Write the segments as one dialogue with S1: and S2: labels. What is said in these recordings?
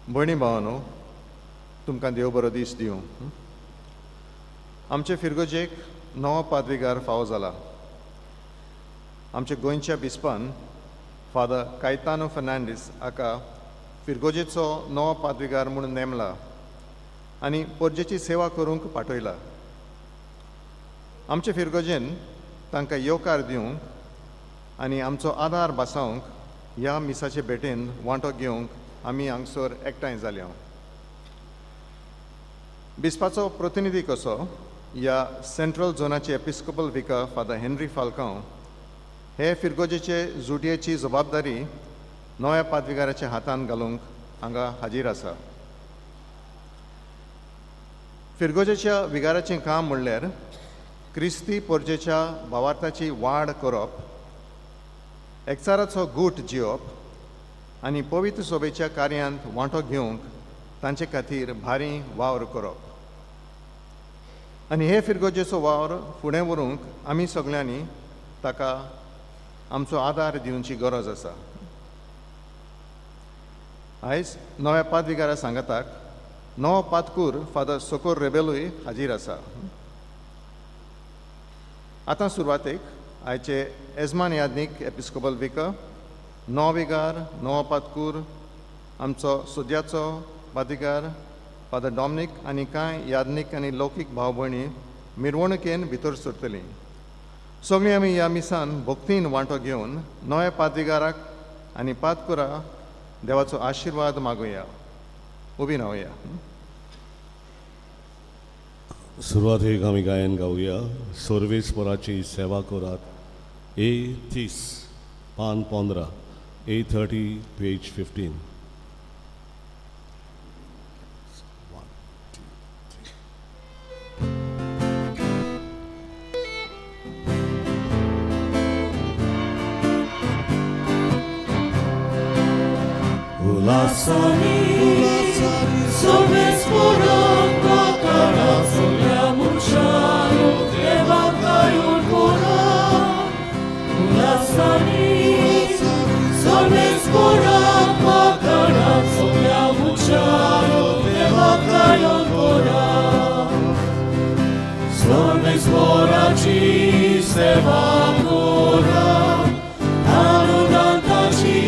S1: भयणी भावांनो, तुमकां देव बरो दीस दिवं. आमचे फिरगोजेक नवो पाद्रीगार फावो जाला. आमच्या गोंयच्या बिस्पान फादर कायतानो फर्नांडीस हाका फिरगोजेचो नवो पाद्रीगार म्हणून नेमला आनी पोरजेची सेवा करूंक पाठयला. आमचे फिरगोजेन तांकां येवकार दिवंक आनी आमचो आदार बासावंक ह्या मिसाचे भेटेन वांटो घेवंक आमी हांगसर एकठांय जाल्या. बिस्पाचो प्रतिनिधी कसो ह्या सेंट्रल झोनाचे एपिस्कोपल विकार फादर हेनरी फाल्कांव हे फिरगोजेचे जुटयेची जबाबदारी नव्या पाद्रीगाराच्या हातान घालूंक हांगा हाजीर आसा. फिरगोजेच्या विगाराचें काम म्हणल्यार क्रिस्ती पोरजेच्या भावार्थाची वाड करप, एकचाराचो गूट जिवप आनी पवित्र सोबेच्या कार्यांत वांटो घेवंक तांचे खातीर भारी वावर करप. आनी हे फिरगोजेचो वावर फुडें व्हरूंक आमी सगळ्यांनी ताका आमचो आदार दिवची गरज आसा. आयज नव्या पाद्रीगारा सांगाताक नवो पातकूर फादर सोकोर रेबेलूय हाजीर आसा. आतां सुरवातेक आयचे येजमान यादनीक एपिस्कोपल विकार, नवो विगार, नवो पातकूर, आमचो सुद्याचो पाद्रीगार फादर डॉमिनीक आनी कांय यादनीक आनी लौकीक भाव भयणी मिरवणुकेन भितर सरतलीं. सगळीं आमी ह्या मिसान भक्तीन वांटो घेवन नव्या पाद्रीगाराक आनी पातकुरा देवाचो आशिर्वाद मागुया. उबी रावया.
S2: सुरवातेक आमी गायन गावया. सोर्वेस्पराची सेवा करात. A30 पान 15, A30 page 15.
S3: Ulasani, sovesporat bakara, sogliamunciano, evacaiul coran. Ulasani, sovesporat bakara, sogliamunciano, evacaiul coran. Sovesporaci se va coran, arrogantaci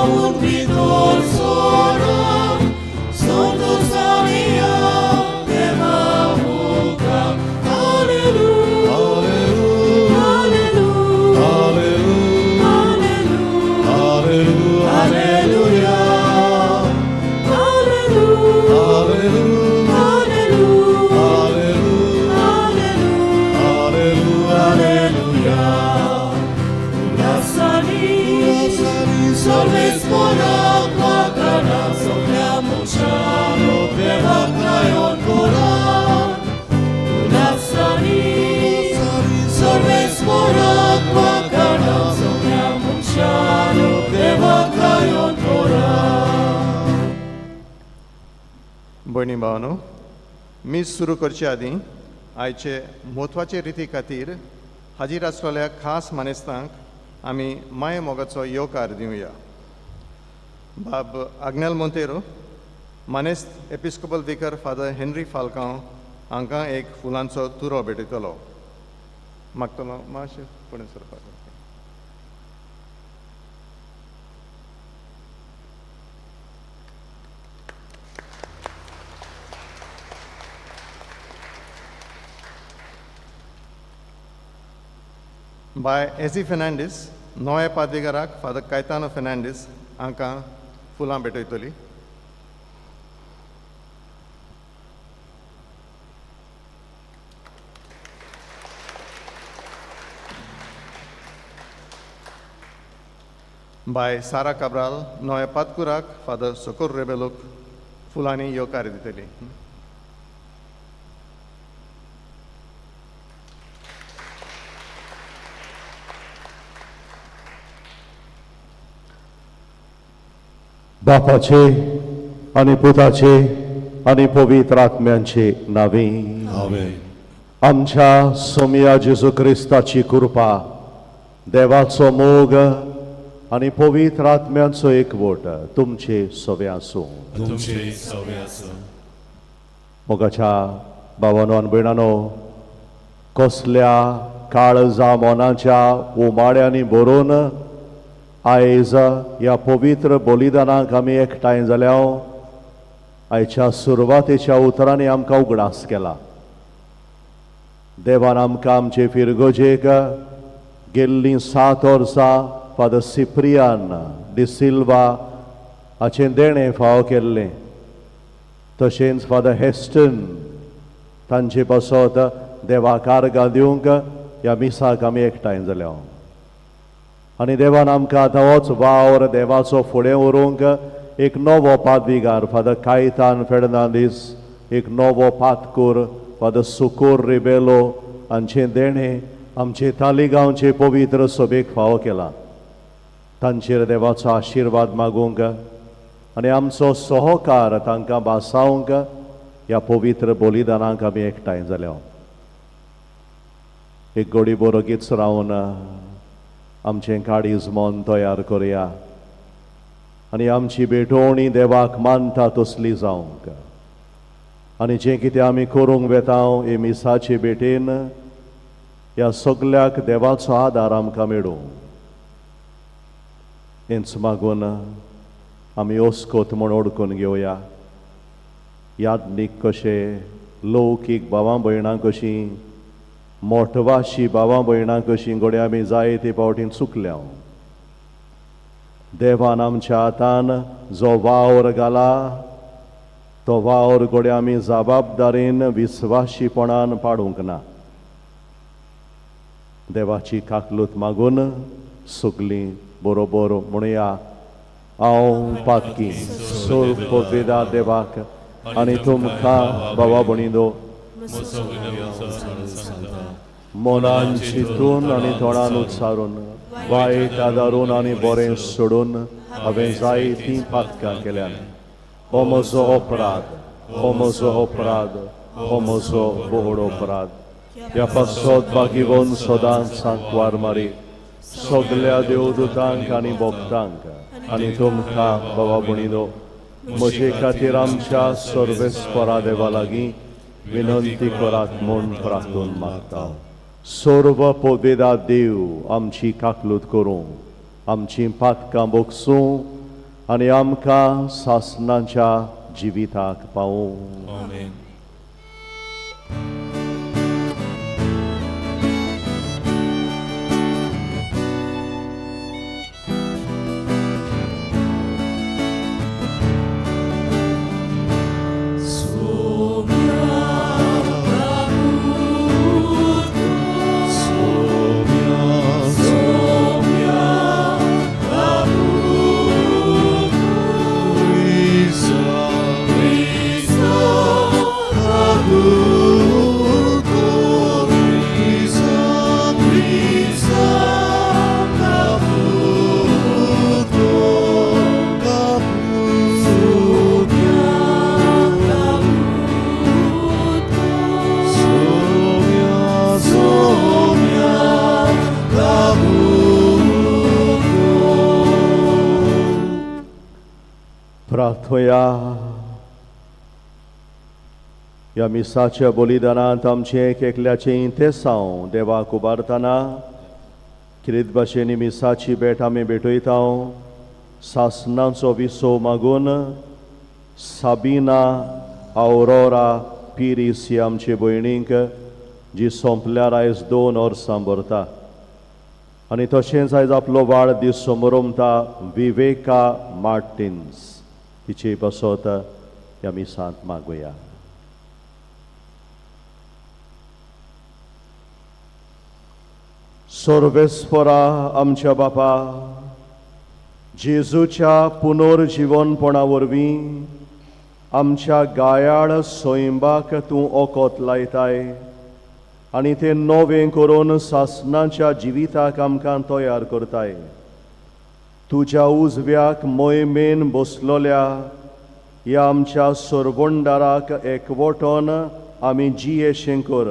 S3: un vidor sora, sotto salia de mamuka. Alleluia, alleluia, alleluia, alleluia, alleluia, alleluia, alleluia, alleluia. Sovesporat bakara, sogliamunciano, evacaiul coran. Ulasani, sovesporat bakara, sogliamunciano, evacaiul coran.
S1: भयणी भावांनो, मीस सुरू करचे आदीं आयचे म्हत्वाचे रिती खातीर हाजीर आसलेल्या खास मानेस्तांक आमी माये मोगाचो येवकार दिवया. बाब आग्नेल मोंतेरो, मानेस्त एपिस्कोपल विकार फादर हेनरी फाल्कांव हांकां एक फुलांचो तुरो भेटयतलो. मागतलो मातशें फुडें सरपाक. बाय एजी फेर्नांडीस नव्या पाद्रीगाराक फादर कायतानो फेर्नांडीस हांकां फुलां भेटयतलीं. बाय सारा काब्राल नव्या पातकुराक फादर सोकोर रेबेलूक फुलांनी येवकार दितली.
S4: बापाचे आनी पुताचे आनी पवित्र आत्म्यांचे नावे.
S2: आमेन.
S4: आमच्या सोम्या जेजू क्रिस्ताची कृपा, देवाचो मोग आनी पवित्र आत्म्याचो एकवट तुमचे सवे आसूं.
S2: तुमचे सवे आसूं.
S4: मोगाच्या भावांनो आनी भयणांनो, कसल्या काळजा मोनाच्या उमाड्यांनी भरून आयज ह्या पवित्र बलिदानाक आमी एकठांय जाल्या. आयच्या सुरवातेच्या उतरांनी आमकां उगडास केला. देवान आमकां आमचे फिरगोजेक गेल्लीं 7 वर्सां फादर सिप्रियान डी सिल्वा हाचें देणें फावो केल्लें. तशेंच फादर हेस्टन तांचे पासत देवाक आर्गां दिवंक ह्या मिसाक आमी एकठांय जाल्या. आनी देवान आमकां आतां होच वावर देवाचो फुडें व्हरूंक एक नवो पाद्रीगार फादर कायतान फेर्नांदीस, एक नवो पातकूर फादर सुकोर रिबेलो हांचें देणें आमचे तालिगांवचे पवित्र सभेक फावो केला. तांचेर देवाचो आशिर्वाद मागूंक आनी आमचो सहकार तांकां बासावंक ह्या पवित्र बलिदानाक आमी एकठांय जाल्या. एक घडी बरोगीच रावन आमचें काळीज मन तयार करुया आनी आमची भेटोवणी देवाक मानता तसली जावंक. आनी जें कितें आमी करूंक वेता हे मिसाचे भेटेन ह्या सगल्याक देवाचो आदार आमकां मेळूं. हेंच मागून आमी ओस्कोत म्हूण ओळखून घेवया. याज्ञीक कशें, लौकीक भावां भयणां कशीं, मोठवाशी भावां भयणां कशीं घडये आमी जायते फावटीं चुकल्या. देवान आमच्या हातान जो वावर घाला तो वावर घडये आमी जबाबदारेन विस्वाशीपणान पाडूंक ना. देवाची काकलूत मागून सगलीं बरोबर म्हणुया. हांव पातकी सोर्वेदा देवाक आनी तुमकां भावा भणिनो मोनान चिंतून आनी तोंडान उच्चारून वायट आदारून आनी बरें सोडून हांवें जायतीं पातकां केल्यान. हो म्हजो अपराध, हो म्हजो अपराध, हो म्हजो बोड अपराध. ह्या पासत बागीवन सदांच सांकवार मारी सगल्या देवदूतांक आनी भक्तांक आनी तुमकां भावा भणिनो म्हजे खातीर आमच्या सर्वेस्परा देवा लागीं विनंती करात म्हूण प्रार्थून मागता. सर्व पवित्र देव आमची काकलूत करूं, आमची पातकां बोगसूं आनी आमकां सासणाच्या जिविताक पावूं.
S2: आमेन.
S4: प्रार्थोया. ह्या मिसाच्या बलिदानांत आमचें एक एकल्याचें इंतेसांव देवाक उबारतना कितें भाशेन मिसाची भेट आमी भेटयता. सासणाचो विसो मागून साबिना आवरोरा पिरीस ही आमचे भयणीक जी सोंपल्यार आयज 2 वर्सां भरता. आनी तशेंच आयज आपलो वाडदीस समोरमता विवेका मार्टिन्स तिचे पासत ह्या मिसांत मागुया. सर्वेस्परा आमच्या बापा, जेजूच्या पुनर्जीवनपणा वरवीं आमच्या गायाळ सोयंबाक तूं ओकोत लायताय आनी तें नवें करून सासणाच्या जिविताक आमकां तयार करताय. तुज्या उजव्याक मोहिमेन बसलोल्या ह्या आमच्या सोरबोंडाराक एकवटोन आमी जियेशें कर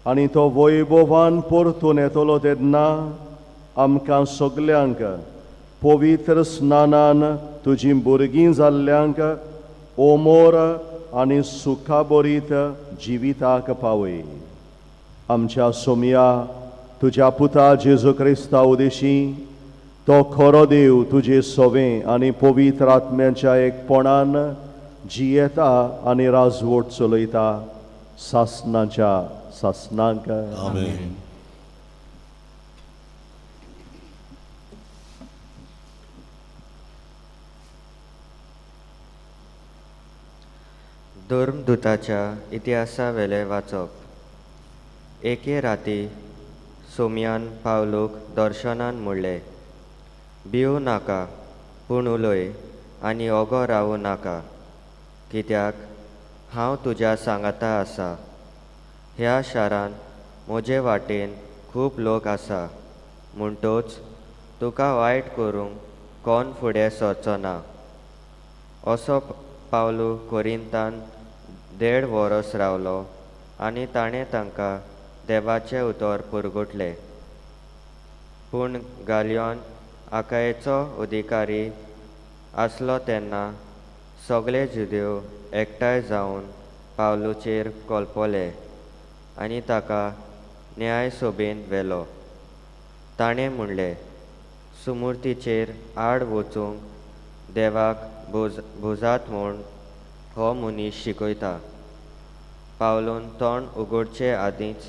S4: आनी तो वैभवान परतून येतलो तेन्ना आमकां सगल्यांक पवित्र स्नानान तुजी भुरगीं जाल्ल्यांक ओमोर आनी सुखा बरीत जिविताक पावय. आमच्या सोमया तुज्या पुता जेजू क्रिस्ता उदेशी तो खरो देव तुजे सोवें आनी पवित्र आत्म्याच्या एकपणान जियेता आनी राजवट चलयता सासनाच्या सासनांक.
S2: आमेन.
S5: धर्मदुताच्या इतिहासा वेले वाचप. एके राती सोमयान पावलूक दर्शनान म्हणलें, भिवू नाका पूण उलय आनी ओगो रावूं नाका, कित्याक हांव तुज्या सांगाता आसा. ह्या शारान म्हजे वाटेन खूब लोक आसा म्हणटोच तुका वायट करूंक कोण फुडें सरचो ना. असो पावलू कोरिंतान 1.5 वर्स रावलो आनी ताणें तांकां देवाचें उतर पुरगुटलें. पूण गालियोन आकायेचो अधिकारी आसलो तेन्ना सगळे जुदेव एकठांय जावन पावलूचेर कोलपोले आनी ताका न्याय सोबेन व्हेलो. ताणें म्हणलें, सुमूर्तीचेर आड वचूंक देवाक भुजात म्हूण हो मनीस शिकयता. पावलून तोंड उगडचे आदींच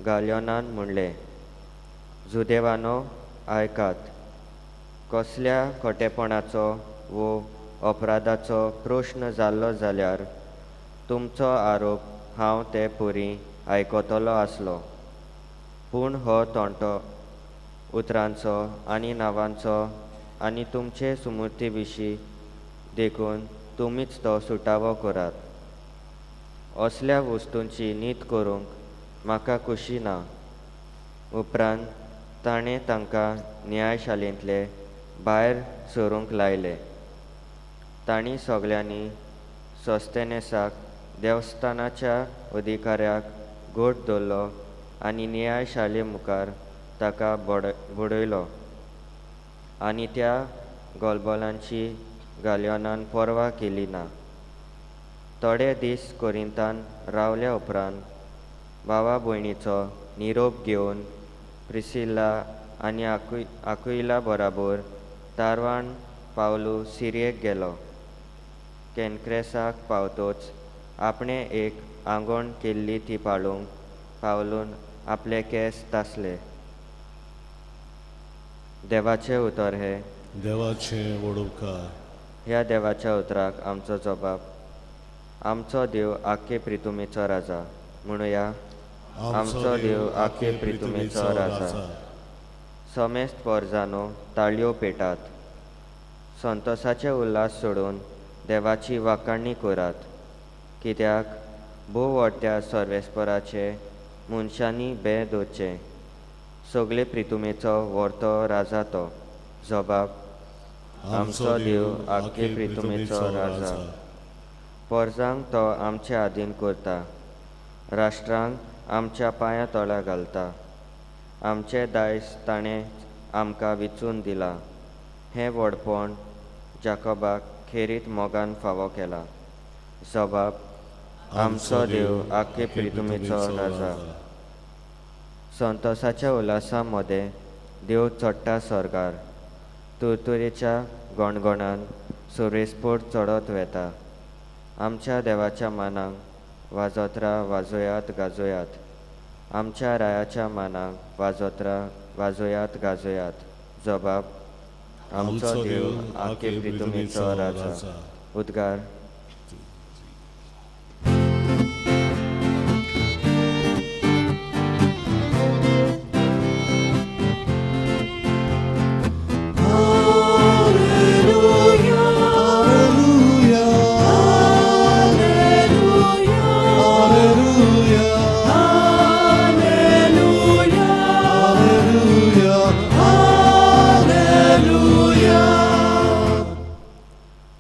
S5: गालियोनान म्हणलें, जुदेवानो आयकात. कसल्या खोटेपणाचो वो अपराधाचो प्रश्न जाल्लो जाल्यार तुमचो आरोप हांव ते पुरी आयकतलो आसलो. पूण हो तोंटो उतरांचो आनी नांवांचो आनी तुमचे सुमूर्ती विशीं देखून तुमीच तो सुटावो करात. असल्या वस्तूंची नीत करूंक म्हाका खुशी ना. उपरांत ताणें तांकां न्यायशालेंतले भायर सरूंक लायले. तांणी सगळ्यांनी सोस्तेनेसाक देवस्थानाच्या अधिकाऱ्याक घोट दवरलो आनी न्यायशाले मुखार ताका बडयलो. आनी त्या गोलबोलांची गालियोनान परवा केली ना. थोडे दीस कोरिंतान रावल्या उपरांत भावा भयणीचो निरोप घेवन प्रिसिल्ला आनी आकुइला बराबर तारवाण पावलू सिरियेक गेलो. कॅनक्रेसाक पावतोच आपणें एक आंगोण केल्ली ती पाळूंक पावलून आपले केस तासले. देवाचें उतर हे.
S2: देवाचें वडोवकार.
S5: ह्या देवाच्या उतराक आमचो जबाब. आमचो देव आख्खे प्रितुमेचो राजा. म्हणुया, आमचो देव आख्खे प्रितुमेचो राजा. समेस्त परजानो ताळयो पेटात. संतोसाचे उल्हास सोडून देवाची वाखाणणी करात. कित्याक भोव व्हडट्या सर्वेस्पराचे मनशांनी बे दोचे. सगळे प्रितुमेचो व्हरतो राजा तो. जबाब. आमचो देव आख्खे प्रितुमेचो राजा. परजांक तो आमचे आधीन करता. राष्ट्रांक आमच्या पांया तळा घालता. आमचे दायज ताणें आमकां विचून दिलां. हें व्हडपण जाकोबाक खेरीत मोगान फावो केला. जबाब. आमचो देव आख्खे प्रितुमेचो राजा. संतोसाच्या उल्हासा मदें देव चडटा स्वर्गार. तुरतुरेच्या गोणगोणान सुरेस्पोट चडत वेता. आमच्या देवाच्या मानाक वाजोत्रां वाजोयात गाजोयात. आमच्या रायाच्या मानाक वाजोत्रां वाजोयात गाजोयात. जबाब. आमचो देव आख्खे प्रितुमेचो राजा. उद्गार.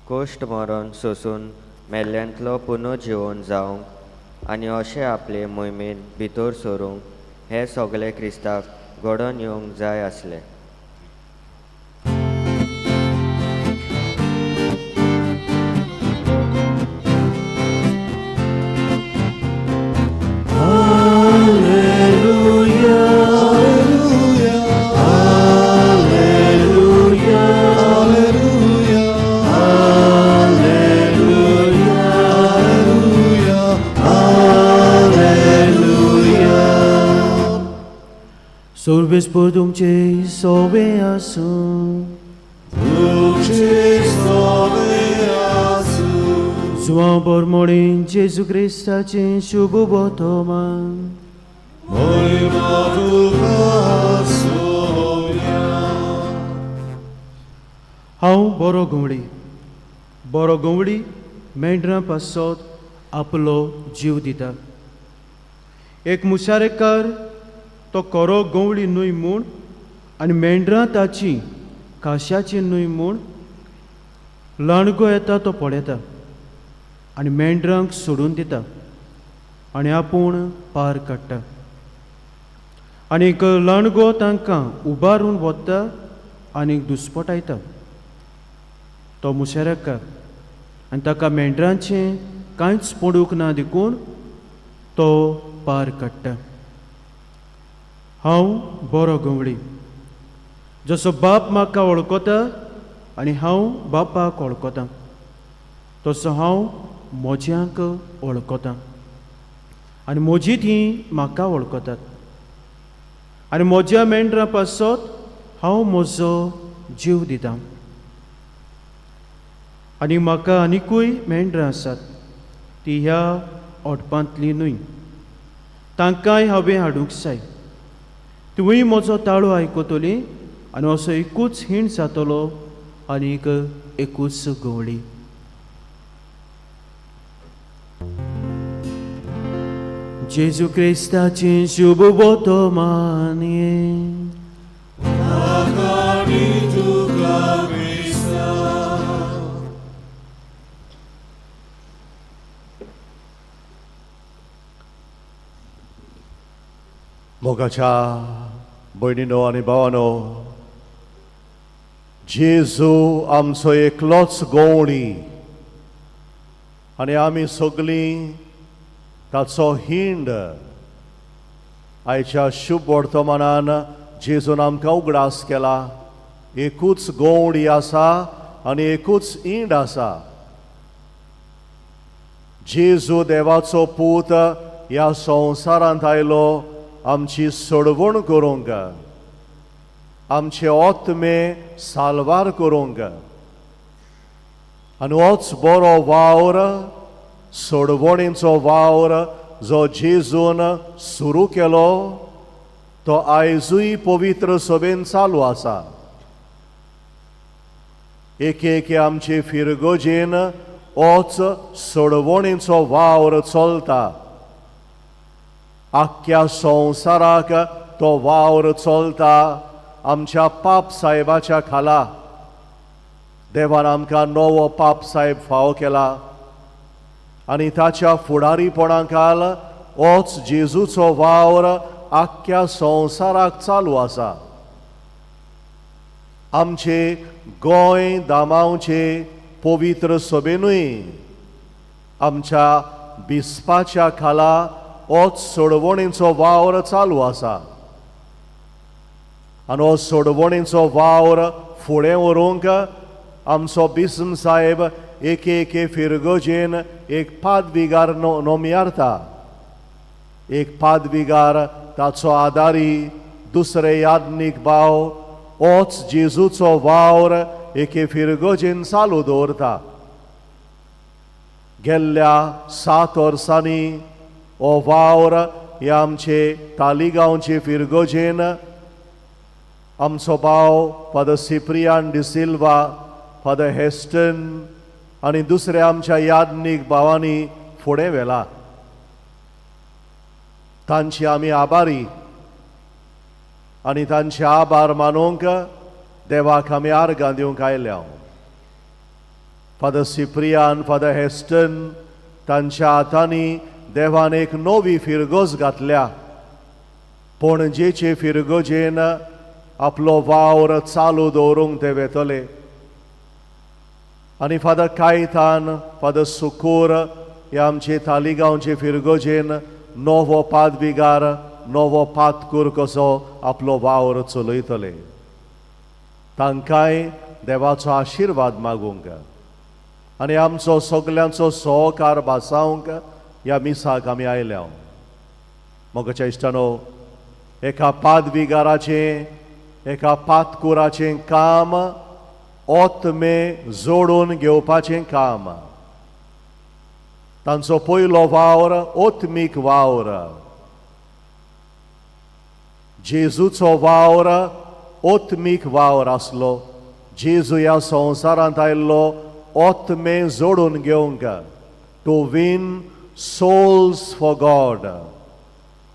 S5: कोश्ट मरण सोसून मेल्ल्यांतलो पुनर्जीवन जावंक आनी अशें आपले मोहिमेन भितर सरूंक हे सगळे क्रिस्तांक घडोवन येवंक जाय आसले.
S6: सर्वेस्पर तुमचे सोबे आसूं
S3: तुझे सोबे आसूं
S6: जुवां बोरमोळीं जेजू क्रिस्ताचें शुभ वर्तमान
S3: महिमा तुका सोव्या
S6: हांव बरो गवळी मेंढरां पासत आपलो जीव दिता. एक मुशारेकार तो कोरो गवळी न्हय म्हूण आनी मेंढरां ताची काश्याची न्हय म्हूण लांडगो येता तो पळयता आनी मेंढरांक सोडून दिता आनी आपूण पार काडटा. आनीक लांडगो तांकां उबारून वता आनीक दुस्पटायता. तो मुशारेकार आनी ताका मेंढरांचें कांयच पडूंक ना देखून तो पार काडटा. हांव बरो गवळी. जसो बाप म्हाका वळखता आनी हांव बापाक वळखतां तसो हांव म्हज्यांक वळखतां आनी म्हजी तीं म्हाका वळखतात. आनी म्हज्या मेंढरां पासत हांव म्हजो जीव दितां. आनी म्हाका आनिकूय मेंढरां आसात. ती ह्या ओटपांतलीं न्हय. तांकांय हांवें हाडूंक जाय. तुवें म्हजो ताळो आयकतली आनी असो एकूच हिण जातलो आनीक एकूच गवळी. जेजू क्रिस्ताचें शुभ वर्तमान
S3: आकाणी तुका क्रिस्ता
S4: मोगाच्या भयणीनो आनी भावानो, जेजू आमचो एकलोच गवळी आनी आमी सगळीं ताचो हिंड आयच्या शुभ वर्तमानान जेजून आमकां उगडास केला. एकूच गवळी आसा आनी एकूच हिंड आसा. जेजू देवाचो पूत ह्या संवसारांत आयलो आमची सोडवण करूंक, आमचे आत्मे साल्वार करूंक. आनी होच बरो वावर, सोडवणेचो वावर जो जेजून सुरू केलो तो आयजूय पवित्र सभेन चालू आसा. एके आमचे फिरगोजेन होच सोडवणेचो वावर चलता. आख्ख्या संवसाराक तो वावर चलता आमच्या पाप साहेबाच्या खाला. देवान आमकां नवो पाप साहेब फावो केला आनी ताच्या फुडारीपणा खाल होच जेजूचो वावर आख्ख्या संवसाराक चालू आसा. आमचे गोंय दामांवचे पवित्र सभेनूय आमच्या बिस्पाच्या खाला होच सोडवणेचो वावर चालू आसा. आनी हो सोडवणेचो वावर फुडें व्हरूंक आमचो बिस्म साहेब एके फिरगोजेन एक पादविगार नोमियारता. एक पादविगार ताचो आदारी, दुसरे यादनीक भाव होच जेजूचो वावर एके फिरगोजेन चालू दवरता. गेल्ल्या 7 वर्सांनी हो वावर ह्या आमचे तालिगांवचे फिरगोजेन आमचो भाव फादर सिप्रियान डिसिल्वा, फादर हेस्टन आनी दुसऱ्या आमच्या यादनीक भावांनी फुडें व्हेला. तांचे आमी आभारी आनी तांचे आभार मानूंक देवाक आमी आर्गां दिवंक आयल्या. फादर सिप्रियान, फादर हेस्टन तांच्या हातांनी देवान एक नवी फिरगोज घातल्या. पणजेचे फिरगोजेन आपलो वावर चालू दवरूंक ते वेतले. आनी फादर कायतान, फादर सुकूर ह्या आमचे तालिगांवचे फिरगोजेन नवो पादविगार, नवो पातकूर कसो आपलो वावर चलयतले. तांकांय देवाचो आशिर्वाद मागूंक आनी आमचो सगल्यांचो सहकार भासावंक ह्या मिसाक आमी आयल्या. मोगाच्या इश्टानो, एका पादविगाराचें एका पातकुराचें काम ओतमे जोडून घेवपाचें काम. तांचो पयलो वावर ओत्मीक वावर. जेजूचो वावर ओत्मीक वावर आसलो. जेजू ह्या संवसारांत आयिल्लो ओतमे जोडून घेवंक, to win souls for God.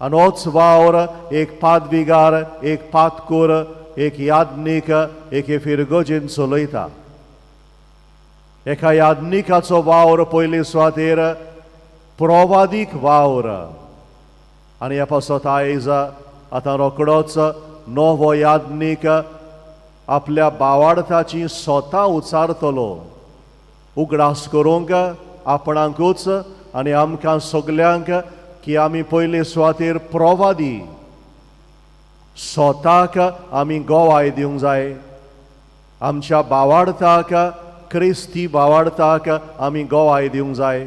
S4: आनी होच वावर एक पादविगार, एक पातकूर, एक याज्ञीक, एक फिरगोजीन चलयता. एका याज्ञीकाचो वावर पयले सुवातेर प्रोवादीक वावर. आनी ह्या पासत आयज आतां रोखडोच नवो याज्ञीक आपल्या भावार्थाची स्वता उचारतलो, उगडास करूंक आपणाकूच आनी आमकां सगल्यांक, की आमी पयले सुवातेर प्रोवादी. स्वताक आमी गोवाय दिवंक जाय. आमच्या भावार्थाक, क्रिस्ती भावार्थाक आमी गोवाय दिवंक जाय.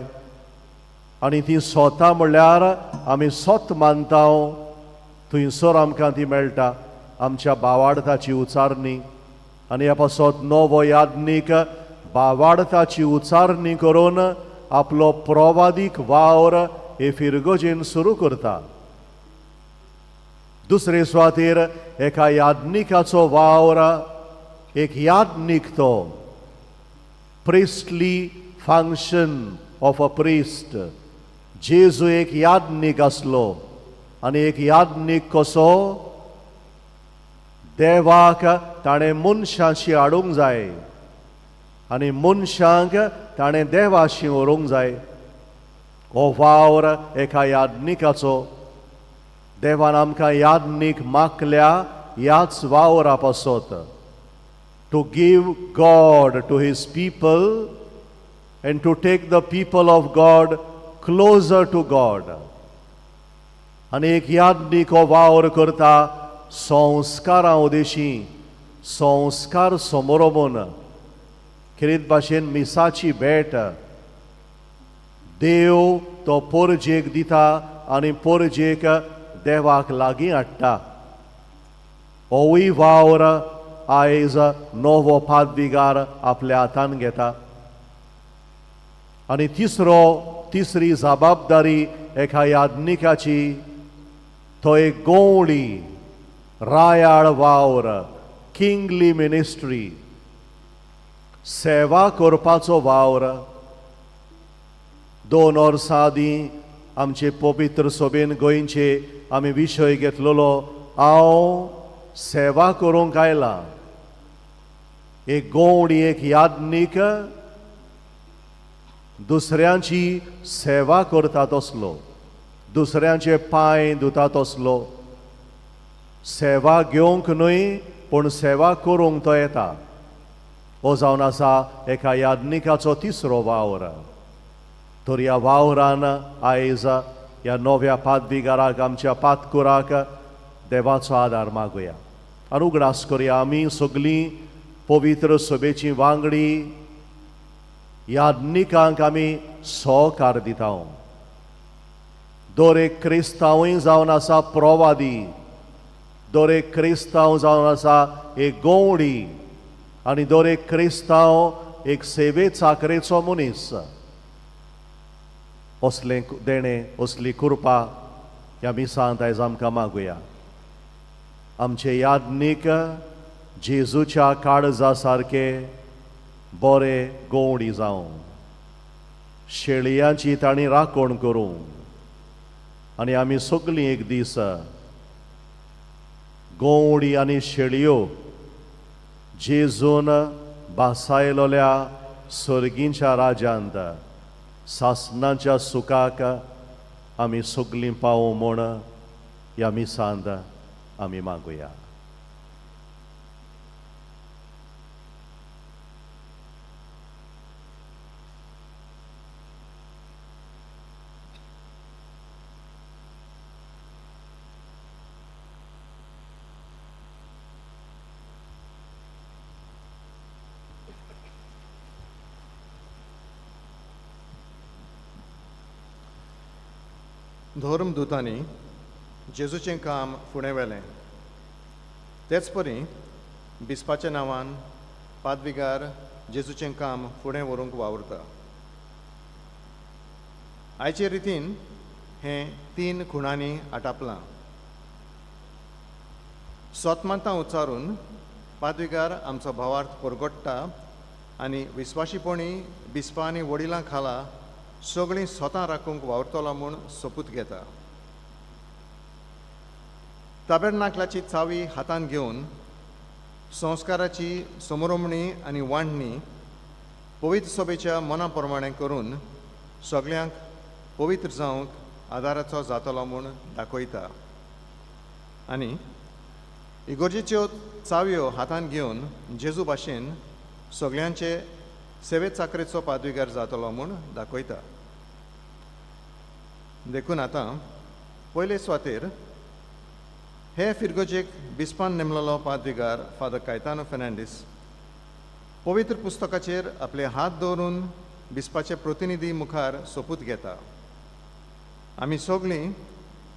S4: आनी ती स्वता म्हणल्यार आमी स्वत मानता, थंयसर आमकां ती मेळटा, आमच्या भावार्थाची उचारणी. आनी ह्या पासत नवो याज्ञीक भावार्थाची उचारणी करून आपलो प्रोवादीक वावर हे फिरगोजेन सुरू करता. दुसरे सुवातेर एका याज्ञीकाचो वावर, एक याज्ञीक तो, priestly function of a priest. जेजू एक याज्ञीक आसलो. आनी एक याज्ञीक कसो, देवाक ताणें मनशांशी हाडूंक जाय आनी मनशांक ताणें देवाशी व्हरूंक जाय. हो वावर एका याज्ञीकाचो. देवान आमकां याज्ञीक मागल्या ह्याच वावरा पासत, to give God to his people and to take the people of God closer to God. आनी एक याज्ञीक हो वावर करता संस्कारां उदेशी, संस्कार समोरोबून. खेरीत भाशेन मिसाची भेट देव तो पोरजेक दिता आनी पोरजेक देवाक लागीं हाडटा. होवूय वावर आयज नवो पादविगार आपल्या हातान घेता. आनी तिसरी जबाबदारी एका याज्ञीकाची, तो एक गोवडी रायाळ वावर, किंगली मिनिस्ट्री, सेवा करपाचो वावर. 2 वर्सां आदीं आमचे पवित्र सभेन गोंयचे आमी विशय घेतलेलो, हांव सेवा करूंक आयलां. एक गोवडी, एक याज्ञीक दुसऱ्यांची सेवा करता तसलो, दुसऱ्यांचे पांय धुता तसलो. सेवा घेवंक न्हय पूण सेवा करूंक तो येता. हो जावन आसा एका याज्ञीकाचो तिसरो वावर. तर ह्या वावरान आयज ह्या नव्या पादविगाराक, आमच्या पातकुराक देवाचो आदार मागुया. आनी उगडास करया आमी सगलीं पवित्र सभेची वांगडी याज्ञीकांक आमी सहकार दिता. दर एक क्रिस्तांवूय जावन आसा प्रोवादी, दर एक क्रिस्तांव जावन आसा एक गोवडी, आनी दर एक क्रिस्तांव एक सेवे चाकरेचो मनीस. असलें देणें, असली कृपा ह्या मिसांत आयज आमकां मागुया. आमचे याज्ञीक जेजूच्या काळजा सारके बरे गोवडी जावं, शेळयांची तांणी राखण करूं, आनी आमी सगलीं एक दीस गोवडी आनी शेळयो जेजून बासायलोल्या सर्गींच्या राज्यांत सासणाच्या सुखाक आमी सगलीं पावूं म्हूण ह्या मिसांत आमी मागुया.
S1: धर्मदूतांनी जेजूचें काम फुडें व्हेलें. तेच परी बिस्पाच्या नांवान पाद्विगार जेजूचें काम फुडें व्हरूंक वावुरता. आयचे रितीन हें 3 खुणांनी आटापलां. सोतमांतां उच्चारून पाद्विगार आमचो भावार्थ परगट्टा आनी विस्वाशीपणी बिस्पा आनी वडिलां खाला सगळीं स्वता राखूंक वावुरतलो म्हूण सोपूत घेता. ताबेरनाकलाची चावी हातान घेवन संस्काराची समोरमणी आनी वांडणी पवित्र सभेच्या मना प्रमाणें करून सगळ्यांक पवित्र जावंक आदाराचो जातलो म्हूण दाखयता. आनी इगोर्जेच्यो चावयो हातान घेवन जेजू भाशेन सगळ्यांचे सेवे चाकरेचो पाद्विगार जातलो म्हूण दाखयता. देखून आतां पयले सुवातेर हे फिरगोजेक बिस्पान नेमलेलो पाद्विगार फादर कायतानो फेर्नांडीस पवित्र पुस्तकाचेर आपले हात दवरून बिस्पाचे प्रतिनिधी मुखार सोपूत घेता. आमी सगळीं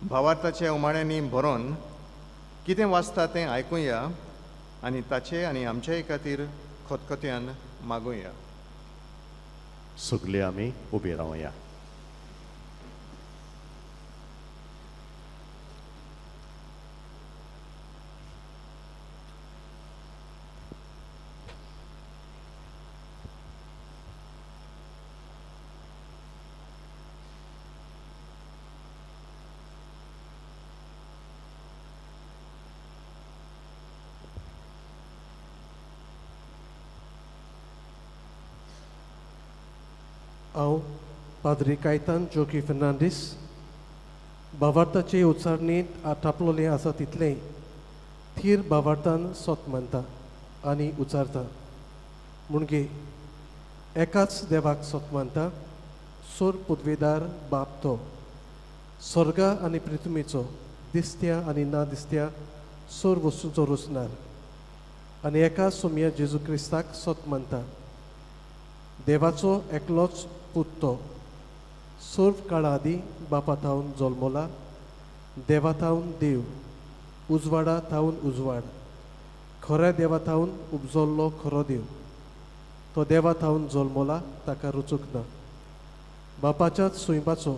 S1: भावार्थाचे उमाळ्यांनी भरोन कितें वाचता तें आयकुया आनी ताचे आनी आमच्याय खातीर खतखत्यान मागुया.
S4: सगळीं आमी उबी रावया.
S7: हांव पाद्री कायतान जोकी फेर्नांडीस भावार्थाचे उच्चारणेंत आटापलोलें आसा तितलें थीर भावार्थान सोत मानता आनी उच्चारता. म्हणजे एकाच देवाक सोत मानता, सोर पुदवेदार बाप तो, स्वर्गा आनी पृथ्वीचो दिसत्या आनी ना दिसत्या सोर वस्तूंचो रुसणार, आनी एका सोम्या जेजू क्रिस्ताक सोत मानता, देवाचो एकलोच पूत तो, सर्व काळा आदी बापा थावन जल्मला, देवा थावन देव, उजवाडा थावन उजवाड, खऱ्या देवा थावन उपजल्लो खरो देव, तो देवा थावन जल्मला ताका रुचूक ना. बापाच्याच सोयबाचो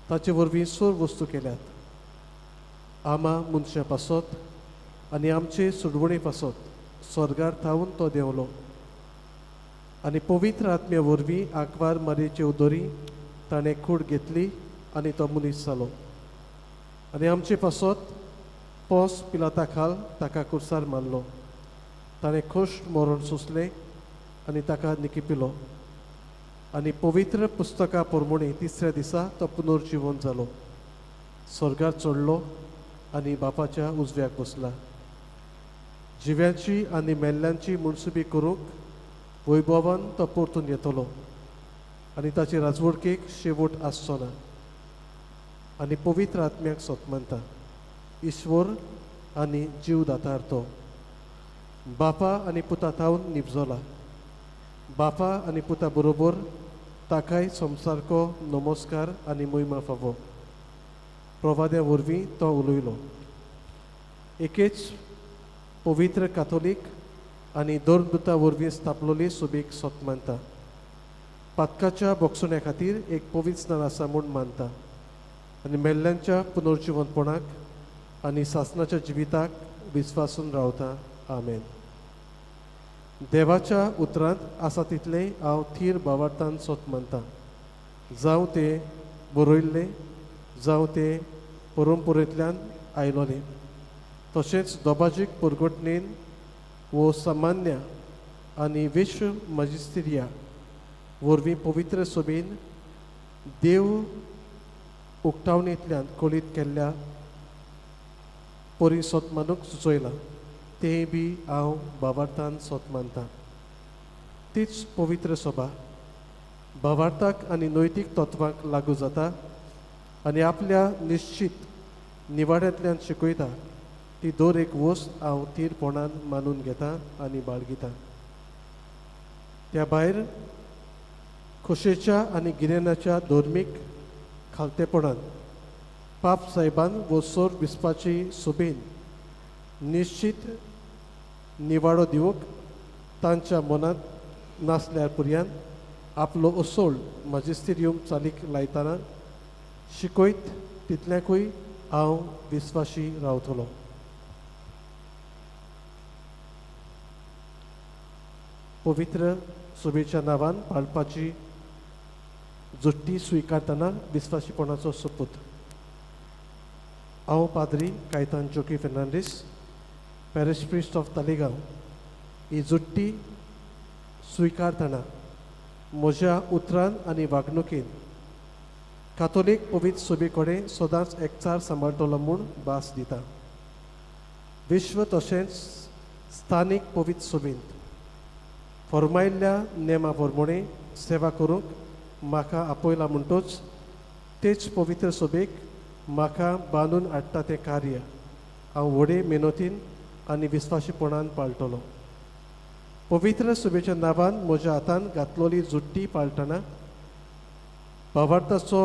S7: ताचे वरवीं सर्व वस्तू केल्यात. आमा मनशा पासत आनी आमचे सुडवणे पासत स्वर्गार थावन तो देंवलो, आनी पवित्र आत्म्या वरवीं आंकवार मारयेचे उदोरी ताणें कूड घेतली आनी तो मनीस जालो. आनी आमचे पासत पोस पिलाता खाल ताका कुर्सार मारलो. ताणें खोश्ट मरण सोंसलें आनी ताका निकिपिलो. आनी पवित्र पुस्तका प्रमाणे तिसऱ्या दिसा तो पुनर्जीवन जालो, स्वर्गार चडलो आनी बापाच्या उजव्याक बसला. जिव्यांची आनी मेल्ल्यांची मुनसुबी करूंक वैभवान तो परतून येतलो, आनी ताचे राजवडकेक शेवट आसचो ना. आनी पवित्र आत्म्याक सोत मानता, ईश्वर आनी जीवदातार तो, बापा आनी पुता थावन निपजला. बापा आनी पुता बरोबर ताकाय संसारको नमस्कार आनी मोहिमा फावो. प्रवाद्या वरवीं तो उलयलो. एकेच पवित्र काथोलीक आनी दोन दुता वरवीं स्थापलोली सुबेक सोत मानता. पातकाच्या बोगसुण्या खातीर एक पवित्र स्नान आसा म्हूण मानता, आनी मेल्ल्यांच्या पुनर्जीवनपणाक आनी सासणाच्या जिविताक विस्वासून रावता. आमेन. देवाच्या उतरांत आसा तितलें हांव थीर भावार्थान सोत मानता, जावं ते बरयल्ले जावं ते परंपरेंतल्यान आयलोले. तशेंच दोबाजीक परगटणेन वो सामान्य आनी विश्व मजिस्टेरिया वरवीं पवित्र सभेन देव उक्तावणेंतल्यान कळीत केल्ल्या परी सोत मानूंक सुचयलां, तें बी हांव भावार्थान सोत मानता. तीच पवित्र सभा भावार्थाक आनी नैतीक तत्वांक लागू जाता आनी आपल्या निश्चित निवाड्यांतल्यान शिकयता ती दर एक वस्त हांव थीरपणान मानून घेता आनी बाळगिता. त्या भायर खोशेच्या आनी गिन्यानाच्या धर्मीक खालतेपणान पाप साहेबान वोसोर विस्पाची सुबेन निश्चित निवाडो दिवंक तांच्या मनात नासल्यार पुर्यान आपलो ओसोल मॅजिस्टेरियम चालीक लायतना शिकयत तितल्याकूय हांव विस्वाशी रावतलो. पवित्र सुबेच्या नांवान पाळपाची जुट्टी स्विकारतना विस्वाशीपणाचो सोपूत. हांव पाद्री Caitan Joaquim Fernandes, parish priest of Taleigao, ही जुट्टी स्विकारतना म्हज्या उतरान आनी वागणुकेन कातोलीक पवित्र सुबे कडेन सदांच एकचार सांबाळटलो म्हूण भास दिता. विश्व तशेंच स्थानीक पवित्र सुबेंत फर्मायिल्ल्या नेमा प्रमाणे सेवा करूंक म्हाका आपयला म्हणटूच तेच पवित्र सुबेक म्हाका बांदून हाडटा तें कार्य हांव व्हडे मेहनतीन आनी विस्वाशीपणान पाळटलो. पवित्र सुबेच्या नांवान म्हज्या हातान घातलेली जुट्टी पाळटना भावार्थाचो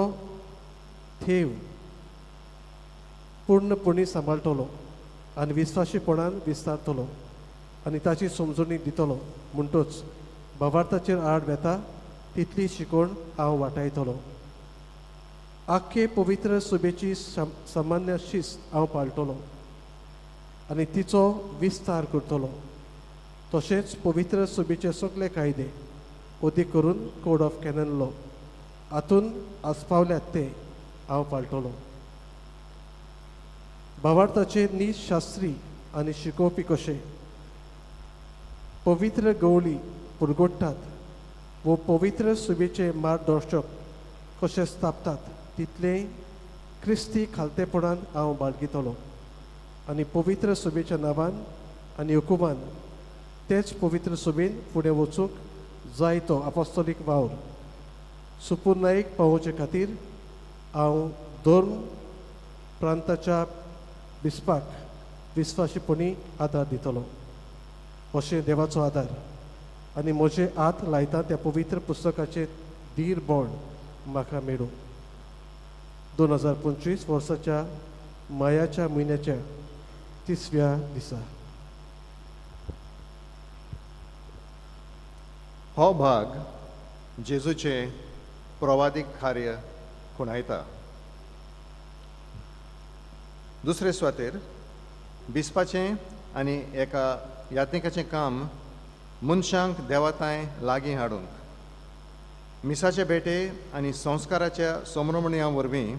S7: थेव पूर्णपणी सांबाळटलो आनी विस्वाशीपणान विस्तारतलो आनी ताची समजुणी दितलो म्हणटूच भावार्थाचेर आड वेता तितली शिकवण हांव वाटायतलो. आख्खे पवित्र सुबेची सामान्य शिस्त हांव पाळटलो आनी तिचो विस्तार करतलो. तशेंच पवित्र सुबेचे सगळे कायदे अदीक करून कोड ऑफ कॅनन लॉ हातून आस्पावल्यात ते हांव पाळटलो. भावार्थाचे नीज शास्त्री आनी शिकोवपी कशे पवित्र गवळी पुरगोडटात वो पवित्र सुबेचे मार्गदर्शक कशे स्थापतात तितले क्रिस्ती खालतेपणान हांव बाळगितलो आनी पवित्र सुबेच्या नांवान आनी हुकुमान तेच पवित्र सुबेन फुडें वचूंक जाय तो अपोस्तोलीक वावर सुपूर्णायेक पावोवचे खातीर हांव धर्म प्रांताच्या बिस्पाक विस्वाशीपणी आदार दितलो. अशें देवाचो आदार आनी म्हजे हात लायता त्या पवित्र पुस्तकाचे धीर बोड म्हाका मेळूं. 2025 वर्साच्या मायाच्या म्हयन्याच्या 30व्या दिसा.
S1: हो भाग जेजूचे प्रवादीक कार्य खुणायता. दुसरे सुवातेर बिस्पाचें आनी एका यात्निकाचें काम मनशांक देवाताय लागीं हाडूंक मिसाचे भेटे आनी संस्काराच्या समरमणियां वरवीं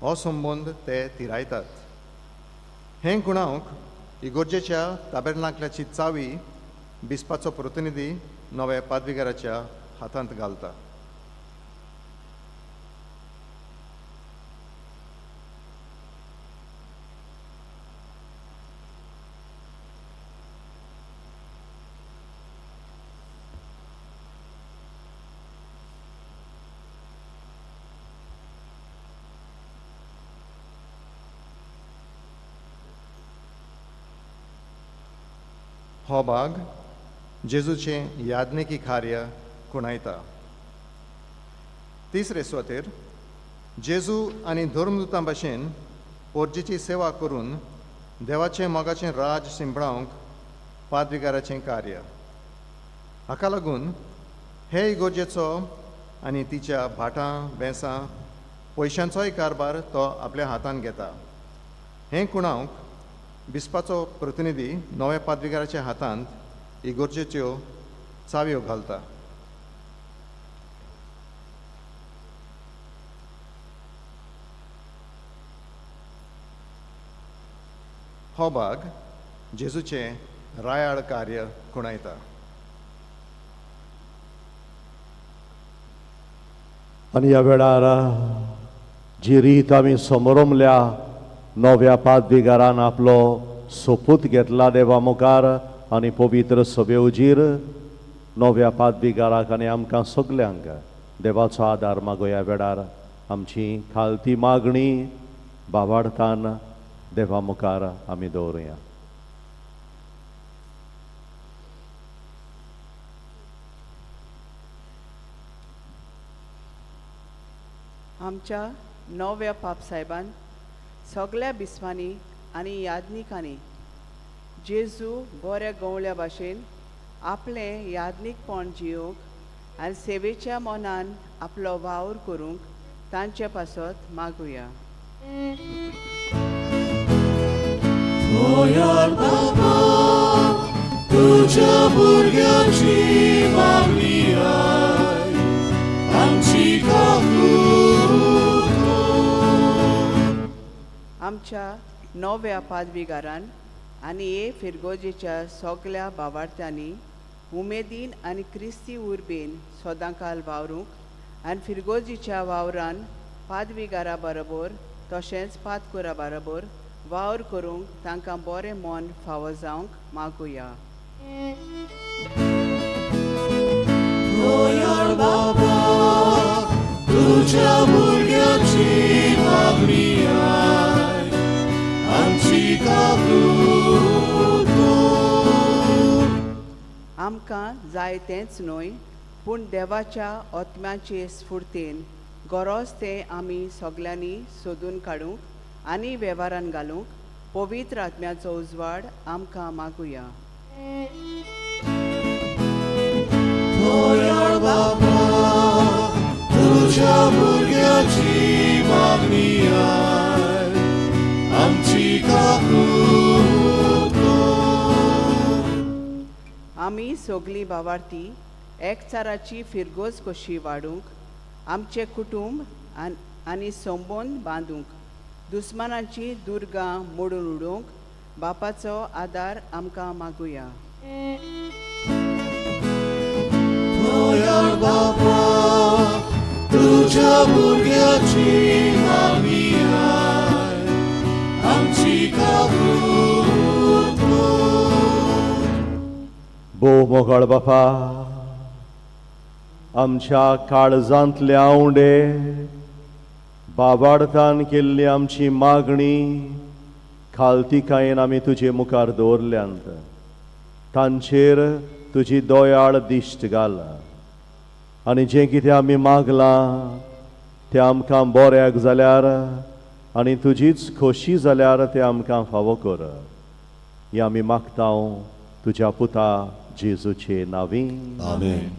S1: हो संबंद ते थिरायतात. हें गुणांक इगोर्जेच्या ताबेरनाकल्याची चावी बिस्पाचो प्रतिनिधी नव्या पाद्विगाराच्या हातांत घालता. हो भाग जेजूचें यादनिकी कार्य खुणायता. तिसरे सुवातेर जेजू आनी धर्मदुतां भाशेन पोरजेची सेवा करून देवाचें मोगाचें राज सिंपळावंक पाद्विगाराचें कार्य. हाका लागून हे इगोर्जेचो आनी तिच्या भाटां बेंसां पयशांचोय कारबार तो आपल्या हातांत घेता. हें कुणावंक बिस्पाचो प्रतिनिधी नव्या पाद्विगाराच्या हातांत इगोर्जेच्यो चावयो घालता. हो भाग जेजूचें रायाळ कार्य खुणायता.
S4: आनी ह्या वेळार जी रीत आमी समरमल्या नव्या पाद्विगारान आपलो सोपूत घेतला देवा मुखार आनी पवित्र सभे उजीर नव्या पाद्विगाराक आनी आमकां सगल्यांक देवाचो आदार मागो. ह्या वेळार आमची खालती मागणी भावार्थान देवा मुखार आमी दवरुया.
S8: आमच्या नव्या पाप साहेबान सगळ्या बिस्वांनी आनी यादनिकांनी जेजू बऱ्या गवळ्या भाशेन आपलें यादनीकपण जियोंक आनी सेवेच्या मनान आपलो वावर करूंक तांचे पासत मागुया.
S3: गोंयार बाबा तुझ्या भुरग्याची मागणी आय आमची काकूट कर.
S8: आमच्या नव्या पादवीगारान आनी ए फिरगोजेच्या सगळ्या भावार्थ्यांनी उमेदीन आनी क्रिस्ती उर्बेन सदांकाल वावरूंक आनी फिरगोजीच्या वावरान पादवीगारा बरोबर तशेंच पातकुरा बरोबर वावर करूंक तांकां बरें मन फावो जावंक मागुया.
S3: गोंयार बाबा तुझ्या भुरग्याची मागणी आय आमची काकूट कर.
S8: आमकां जाय तेंच न्हय पूण देवाच्या आत्म्याचे स्फूर्तेन गरज तें आमी सगळ्यांनी सोदून काडूंक आनी वेव्हारान घालूंक पवित्र आत्म्याचो उजवाड आमकां मागुया.
S3: गोंयार बाबा तुझ्या भुरग्याची मागणी आय आमची काकूट कर.
S8: आमी सगळीं भावार्थी एकचाराची फिरगोज कशी वाडूंक आमचे कुटुंब आनी संबंद बांदूंक दुस्मानांची दुर्गां मोडून उडोवंक बापाचो आदार आमकां मागुया.
S3: गोंयार बाबा तुझ्या भुरग्याची मागणी आय आमची काकूट कर.
S4: भोव मोगाळ बापा, आमच्या काळजांतले आवंडे बाबार्थान केल्ली आमची मागणी खालतिकायेन आमी तुजे मुखार दवरल्यांत तांचेर तुजी दोयाळ दिश्ट घाल आनी जें कितें आमी मागलां तें आमकां बऱ्याक जाल्यार आनी तुजीच खोशी जाल्यार तें आमकां फावो कर. हें आमी मागतां तुज्या पुता जेजूचे नांवी.
S2: आमेन.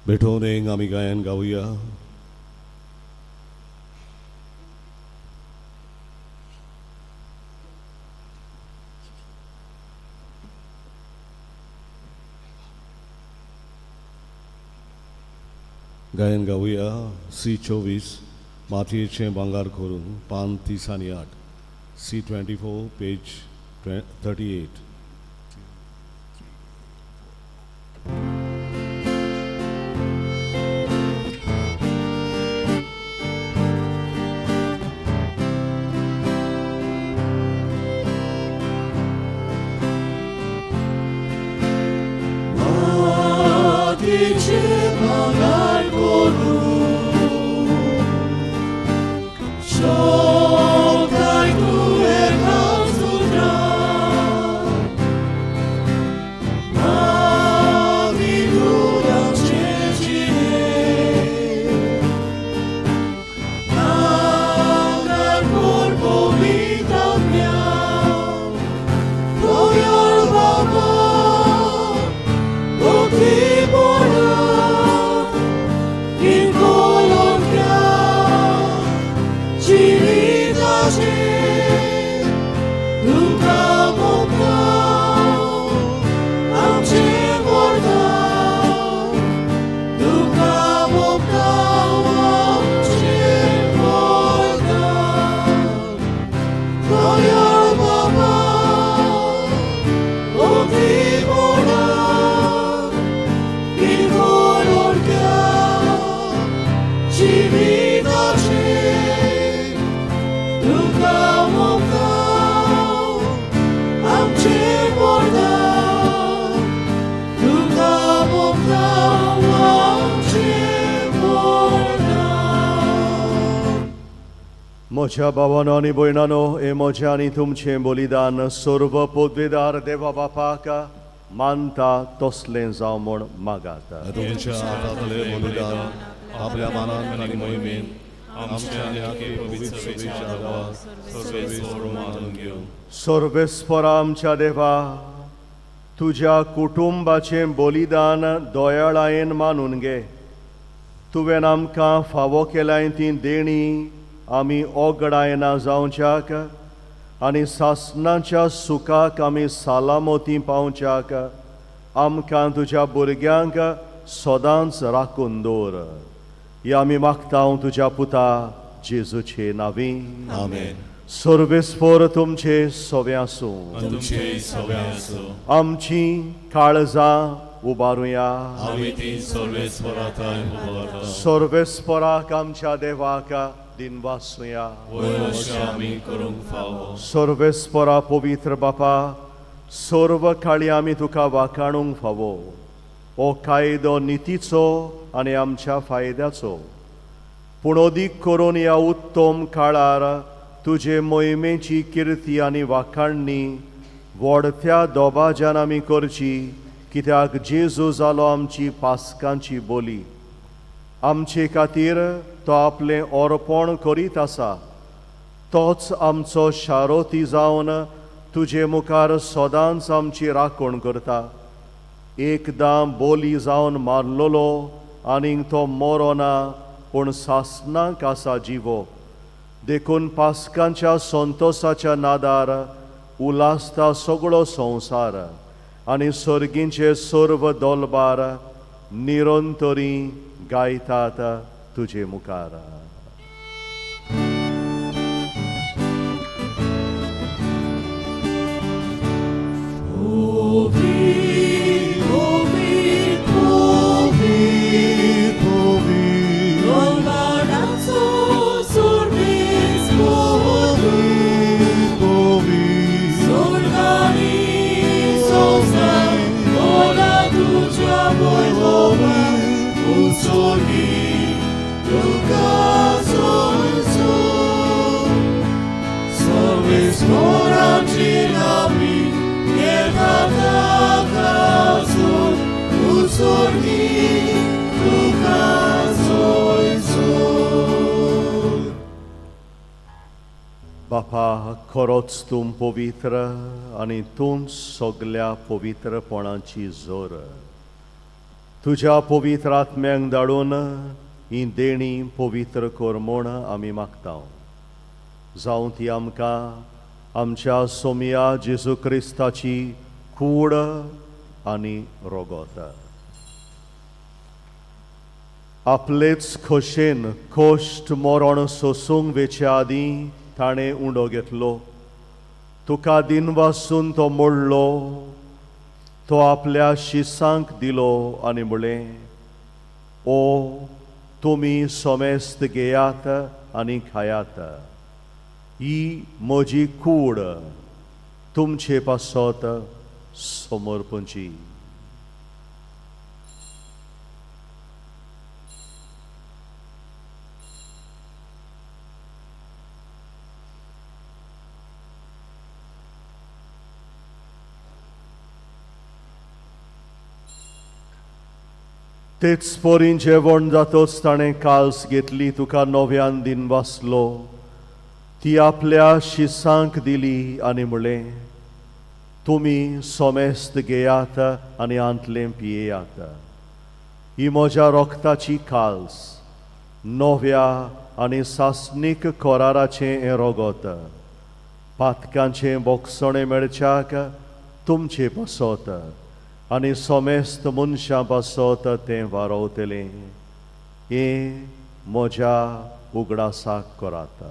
S2: बेठोन एक आमी गायन गावया. गायन गावया C24 मातयेचें भांगार करून पान 30 आनी 8 C24 पेज 38.
S3: मातीचे भांगार करून शोकाय तुवें घालसुद्रा माती दुराचे जिणे नांगर कोर पवित्र आत्म्यान गोंयार बाबा Bokti bona, in Colombia, Chivitache, Luca Boca, Amche Borda, Luca Boca, Amche Borda, Goyar Baba, Bokti bona.
S4: म्हज्या भावानो आनी भयणानो, हे म्हजें आनी तुमचें बलिदान सर्व पदवेदार देवा बापाक मानता तसलें जावं म्हूण मागात.
S2: तुमच्या हातांतलें बलिदान आपल्या मानान आणि मोहिमेन आमच्या आणि आखे पवित्र सभेच्या गावात सर्वे सोड मानून घेऊ.
S4: सर्वेस्परा आमच्या देवा, तुझ्या कुटुंबाचें बलिदान दोयाळायेन मानून घे. तुवें आमकां फावो केल्याय ती देणी आमी ओगडायना जावच्याक आनी सासणाच्या सुखाक आमी सालामती पावच्याक आमकां तुज्या भुरग्यांक सदांच राखून दवर. ही आमी मागता तुज्या पुता जेजूचे नांवी.
S2: आमेन.
S4: सर्वेस्पर तुमचे सवे आसूं.
S2: तुमचे सवे आसूं.
S4: आमची काळजां उबारुया.
S2: आमी ती सर्वेस्पराताय उबारता.
S4: सर्वेस्पराक आमच्या देवाक दिनवासूया.
S2: वयवश्य आमी करूंक फावो.
S4: सर्वेस्परा पवित्र बापा, सर्व काळी आमी तुका वाखाणूंक फावो. हो कायदो नितीचो आनी आमच्या फायद्याचो, पूण अदीक करून ह्या उत्तम काळार तुजे मोहिमेची किर्ती आनी वाखाणणी व्हडत्या दोबाज्यान आमी करची, कित्याक जेजू जालो आमची पासकांची बोली. आमचे खातीर तो आपलें अर्पण करीत आसा. तोच आमचो शारोती जावन तुजे मुखार सदांच आमची राखण करता. एकदां बोली जावन मारलोलो आनीक तो मरो ना, पूण सासणाक आसा जिवो. देखून पासकांच्या संतोसाच्या नादार उलासता सगळो संवसार आनी सर्गींचे सर्व दोलबार निरंतरी गायतात तुजे मुखार. बापा, खरोच तूं पवित्र आनी तूं सगल्या पवित्रपणाची जोर. तुज्या पवित्र आत्म्यांक धाडून ही देणी पवित्र कर म्हूण आमी मागता. जावं ती आमकां आमच्या सोमिया जेजू क्रिस्ताची कूड आनी रोगोत. आपलेच खोशेन कोश्ट मरण सोसूंक वेचे आदीं ताणें उंडो घेतलो. तुका दिनवासून तो मोडलो. तो आपल्या शिसांक दिलो आनी म्हळें, ओ तुमी सोमेस्त घेयात आनी खायात. ही म्हजी कूड तुमचे पासत समर्पणची. तेच पोरीं जेवण जातोच ताणें काल्स घेतली. तुका नव्यान दिनवासलो. ती आपल्या शिसांक दिली आनी म्हळें, तुमी सोमेस्त घेयात आनी आंतलें पियेयात. ही म्हज्या रोगताची काल्स, नव्या आनी सासणीक कोराराचें हें रोगोत. पातकांचें बोगसणें मेळच्याक तुमचे पासत आनी सोमेस्त मनशां पासत तें वारोवतलें. हें म्हज्या उगडासाक करात.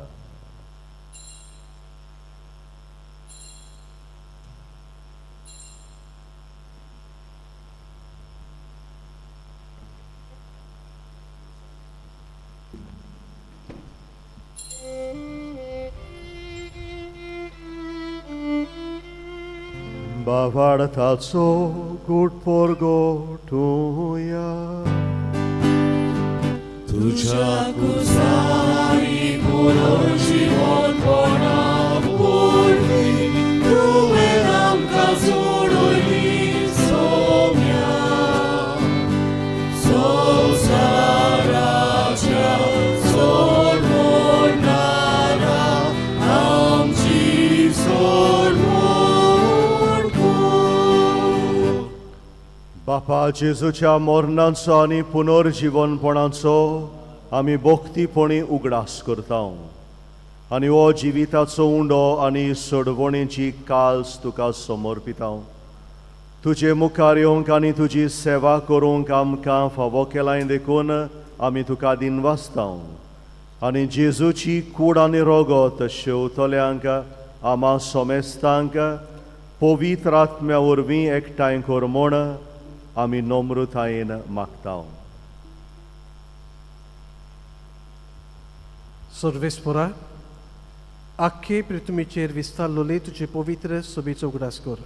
S4: बावार्थाचो गूट पोरगो ठुया.
S3: तुझ्या कुसारी पुरो जीवनपणा पोरवी तुवें आमकां सोडली सोम्या. संवसारा
S4: बापा जेजूच्या मरणाचो आनी पुनर्जीवनपणाचो आमी भक्तीपणी उगडास करता आनी हो जिविताचो उंडो आनी सोडवणेची काल्स तुका समर्पिता. तुजे मुखार येवंक आनी तुजी सेवा करूंक आमकां फावो केलाय देखून आमी तुका दिनवासता आनी जेजूची कूड आनी रगत शेवतल्यांक आमा सोमेस्तांक पवित्र आत्म्या वरवीं एकठांय कर म्हूण आमी नम्रतायेन मागता.
S7: सर्वेस्परा आख्खे पृथ्वीचेर विस्तारलोले तुजे पवित्र सोबीचो उगडास कर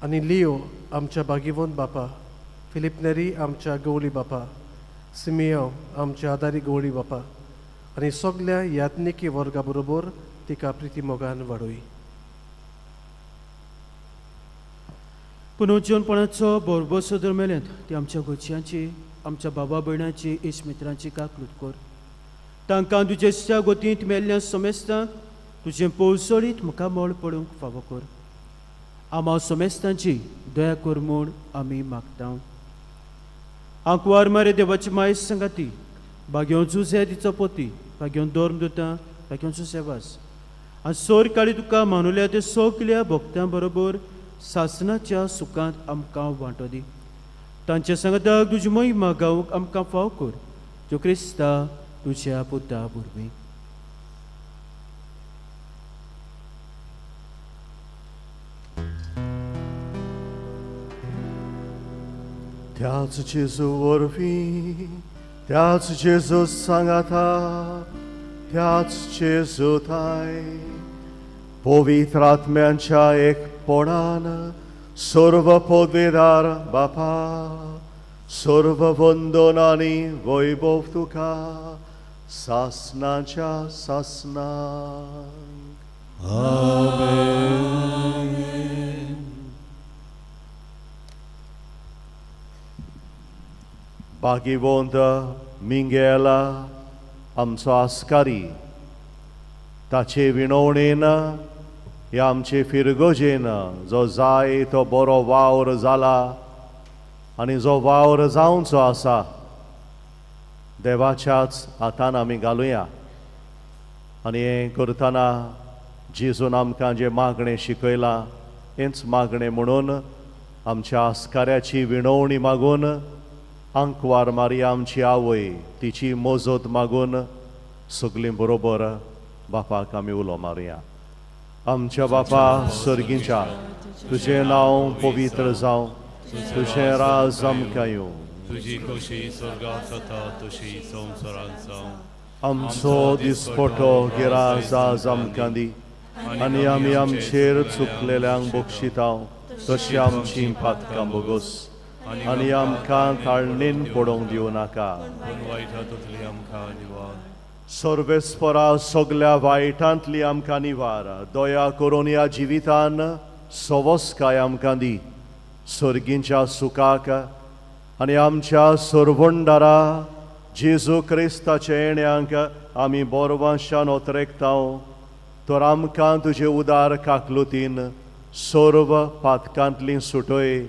S7: आनी लियो आमच्या बागीवंत बापा, फिलिप नेरी आमच्या गवळी बापा, सिमियो आमच्या आदारी गवळी बापा आनी सगल्या यात्निकी वर्गा बरोबर तिका प्रिती मोगान वाडोय.
S6: पुनर्जीवनपणाचो बोरबो सदर मेल्यांत ती आमच्या गोंयच्यांची, आमच्या बाबा भयणांची, इश्ट मित्रांची काकलूत कर. तांकां तुजे गोतींत मेल्ल्या समेस्तांक तुजें पळसळीत मुखार मोळ पडूंक फावो कर. आमा समेस्तांची दया कर म्हूण आमी मागता. आंकवार मारे देवाची माय संगाती, भाग्योन जुजे तिचो पोती, भाग्योन दोर्म दोता, भाग्योन सुसेवास आनी सोर काळी तुका मानुल्या ते सगल्या भक्तां बरोबर सासणाच्या सुखांत आमकां वांटो दी. तांच्या सांगाताक तुजी महिमा गावूंक आमकां फाव कर. जो क्रिस्ता तुज्या पुता वरवीं.
S4: त्याच जेजू वरवीं, त्याच जेजू सांगाता, त्याच जेजू थाय पवित्र आत्म्यांच्या एकपणान सर्व पदवेदार बापा, सर्व वंदन आनी वैभव तुका सासनाच्या सासनांक. बागीवंत मिंगेल आमचो आस्कारी, ताचे विणवणेन ह्या आमचे फिरगोजेन जो जाय तो बरो वावर जाला आनी जो वावर जावचो आसा देवाच्याच हातान आमी घालुया. आनी हें करतना जेजून आमकां जें मागणें शिकयलां हेंच मागणें म्हणून आमच्या आस्काऱ्याची विणवणी मागून आंकवार मारिया आमची आवय तिची मोजत मागून सगलीं बरोबर बापाक आमी उलो मारुया. आमच्या बापा सर्गीच्या, तुजें नांव पवित्र जावं, तुजें राज आमकां येवं,
S2: तुजी खोशी स्वर्गांत जाता तशी संवसारांत जावं.
S4: आमचो दिसपटो गिराज आज आमकां दी आनी आमी आमचेर चुकलेल्यांक बक्षिता तशी आमची पातकां बोगोस आनी आमकां ताळणेन पडोवंक दिवं नाका.
S2: पूण वायटांतली आमकां निवार.
S4: सर्वेस्परा सगल्या वायटांतली आमकां निवार. दया करून ह्या जिवितान सवस्काय आमकां दी सर्गींच्या सुखाक आनी आमच्या सर्वंडारा जेजू क्रिस्ताच्या येण्याक आमी बोरवांशान ओतरेकता. तर आमकां तुजे उदार काकलुतीन सर्व पातकांतली सुटय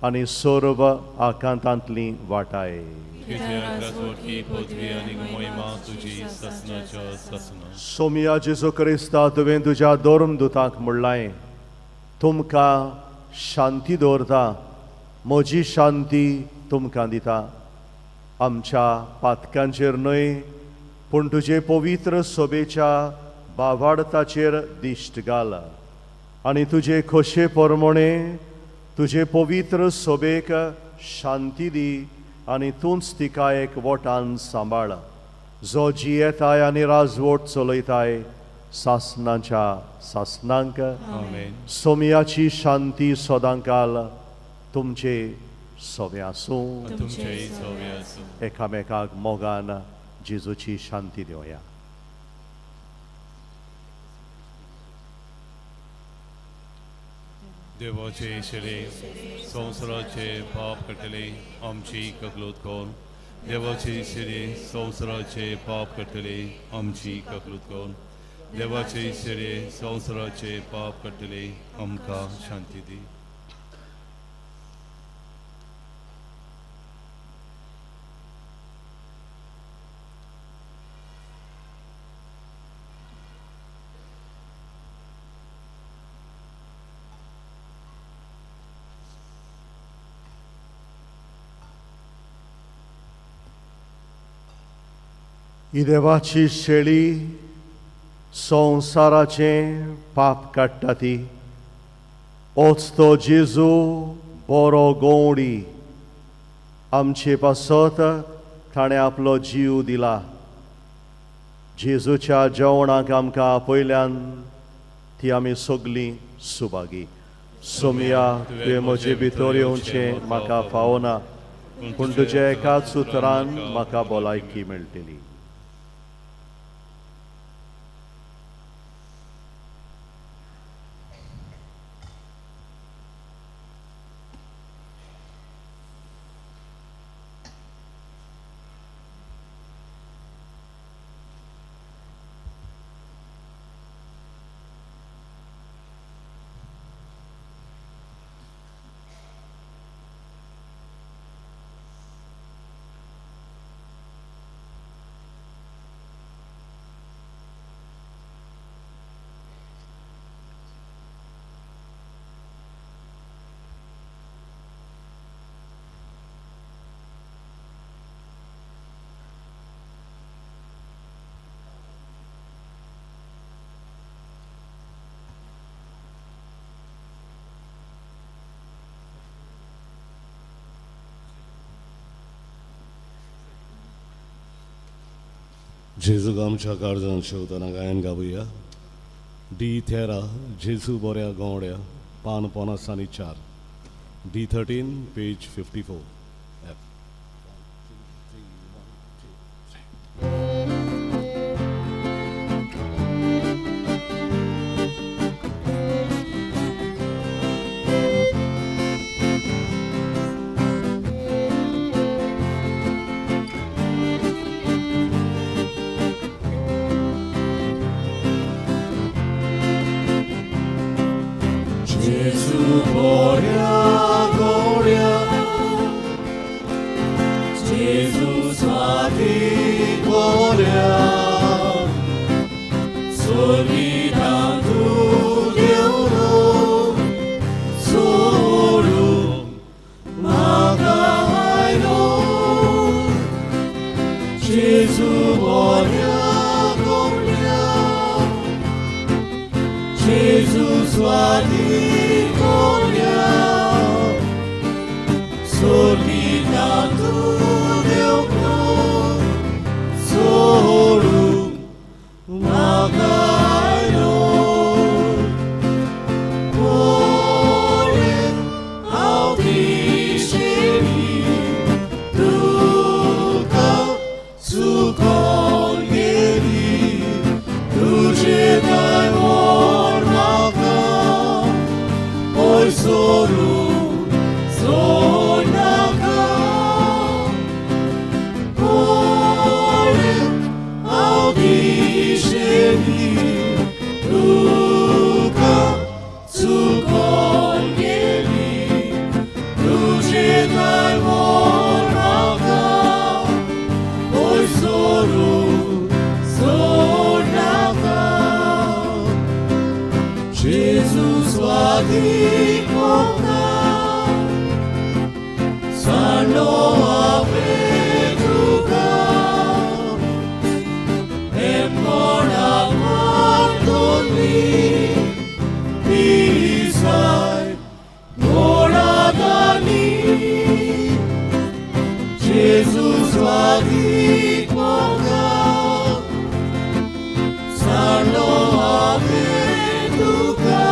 S4: आनी सर्व आकांतांतली वाटाय.
S2: की पदवी आनी महिमा तुजी ससनाच्या ससना.
S4: सोमिया जेजू क्रिस्ता तुवें तुज्या धर्मदुतांक म्हणलां, तुमकां शांती दवरता, म्हजी शांती तुमकां दिता. आमच्या पातकांचेर न्हय पूण तुजे पवित्र सोबेच्या बावाडताचेर दिश्ट घाल आनी तुजे खोशे परमणे तुजे पवित्र सोबेक शांती दी आनी तूंच तिका एक वोटान सांबाळ, जो जियेताय आनी राजवट चलयताय सासनाच्या सासनांक. सोमियाची शांती सदांकाल तुमचे सोबे आसूं. एकामेकाक मोगान जेजूची शांती दिवया.
S2: देवाचे शिरे संवसाराचे पाप कटले आमची ककलूत कोण. देवाचे शिरे संवसाराचे पाप कटले आमची ककलूत कोण. देवाचे शिरे संवसाराचे पाप कटले आमकां शांती दी.
S4: ही देवाची शेळी संवसाराचें पाप काडटा ती. होच तो जेजू बरो गवंडी. आमचे पासत ताणें आपलो जीव दिला. जेजूच्या जेवणाक आमकां आपयल्यान ती आमी सगलीं सुभागी. सोमिया तुवें म्हजे भितर येवचें म्हाका फावना, पूण तुज्या एकाच उतरान म्हाका भलायकी मेळटली.
S3: जेजूक आमच्या काळजांत शेवतना गायन गावुया. D13 जेजू बऱ्या गवंड्या, पान 54. D13 page 54.
S9: Gesù boria gloria, Gesù svati gloria, solidatu Deum, solum magaino, Gesù boria gloria, Gesù svati solidatu Deum, solum magaino, ore audiceni, duca su conieri, luce dai mormaca, oi solum sonaca, ore audiceni, duca su conieri, luce dai mormaca, oi solum sonaca. Gesù svadikoka, sanno aveduka, embona pardoni, pisai moradani. Gesù svadikoka, sanno aveduka,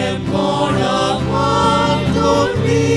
S9: embona pardoni,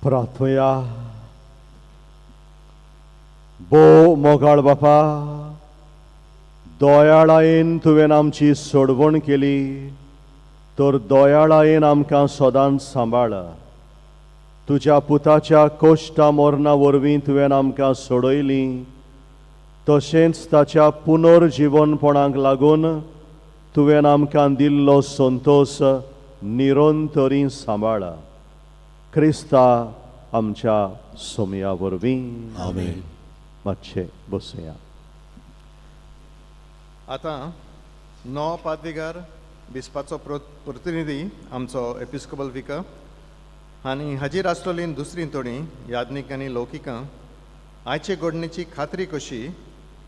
S4: प्रार्थया. बो मोगाळ बापा, दोयाळायेन तुवें आमची सोडवण केली, तर दोयाळायेन आमकां सदांच सांबाळ. तुज्या पुताच्या कोश्टा मोरणा वरवीं तुवें आमकां सोडयलीं, तशेंच ताच्या पुनर्जीवनपणाक लागून तुवें आमकां दिल्लो संतोश निरंतरी सांबाळ. क्रिस्ता आमच्या सोमया वरवीं.
S3: आमेन.
S4: मातशें बसुया.
S1: आतां नवो पाद्रीगार बिस्पाचो प्रतिनिधी आमचो एपिस्कोपल विका आनी हाजीर आसलेली दुसरी तोणी याज्ञीक आनी लौकिकां आयचे घडणेची खात्री कशी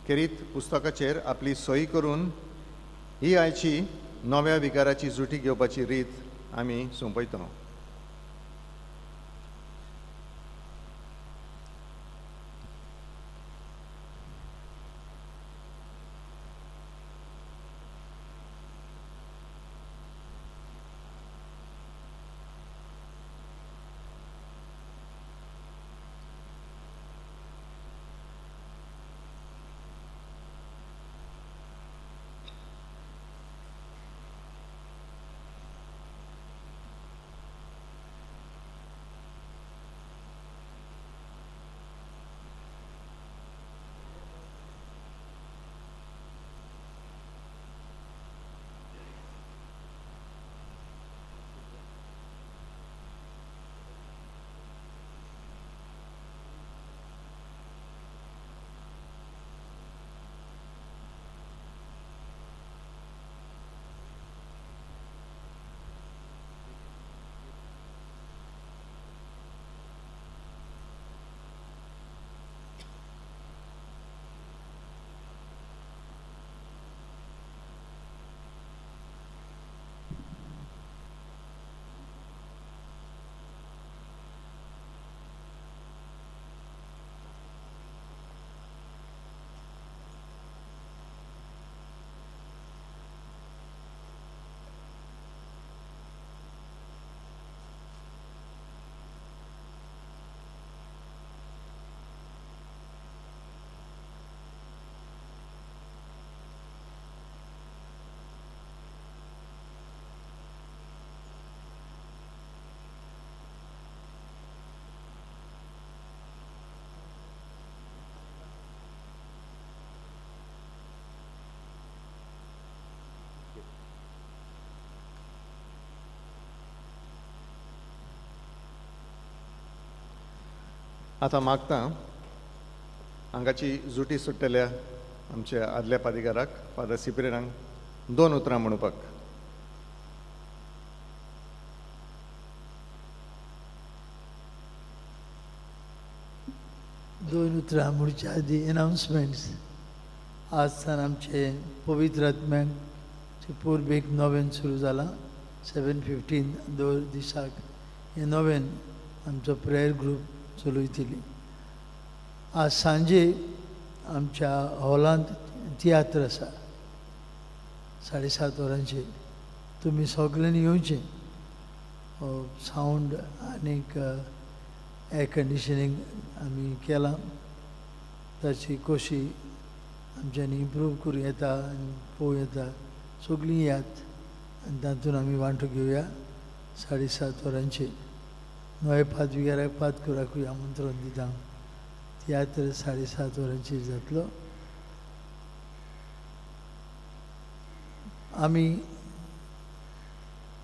S1: खेरीत पुस्तकाचेर आपली सही करून ही आयची नव्या विकाराची जुटी घेवपाची रीत आमी सोंपयता. आतां मागता हांगाची जुटी सुट्टल्या आमच्या आदल्या पाद्रीगाराक फादर सिप्रियानाक 2 उतरां म्हणपाक.
S10: दोन उतरां म्हणच्या आदी अनाउन्समेंट्स. आज सावन आमचे पवित्र आत्म्याचे पूर्वेक नोवेन सुरू जाला. 7:15 दर दिसाक हे नोवेन आमचो प्रेयर ग्रूप चलयतली. आज सांजे आमच्या हॉलांत तियात्र आसा 7:30 वरांचेर. तुमी सगळ्यांनी येवचें. सावंड आनीक एर कंडिशनींग आमी केलां. ताची कशी आमच्यांनी इम्प्रूव करूं येता आनी पळोवं येता. सगळीं यात आनी तातूंत आमी वांटो घेवया. 7:30 वरांचेर नवे पाद्रीगाराक पादकुराकूय आमंत्रण दिता. तियात्र 7:30 वरांचेर जातलो. आमी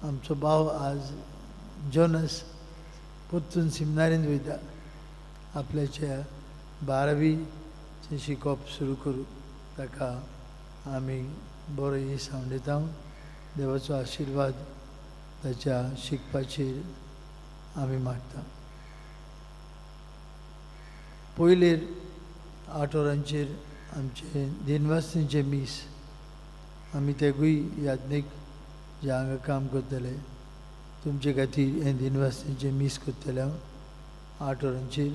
S10: आमचो भाव आज जोनस परतून सिमनारींत वयता. आपल्याच्या 12वीचें शिकप सुरू करूं. ताका आमी बरो येस दिता. देवाचो आशिर्वाद ताच्या शिकपाचेर आमी मागता. पयलेर 8 वरांचेर आमचे दिनवासनीचे मीस. आमी तेगूय याज्ञीक जे हांगा काम करतले तुमचे खातीर हें दिनवासनीचे मीस करतले हांव 8 वरांचेर.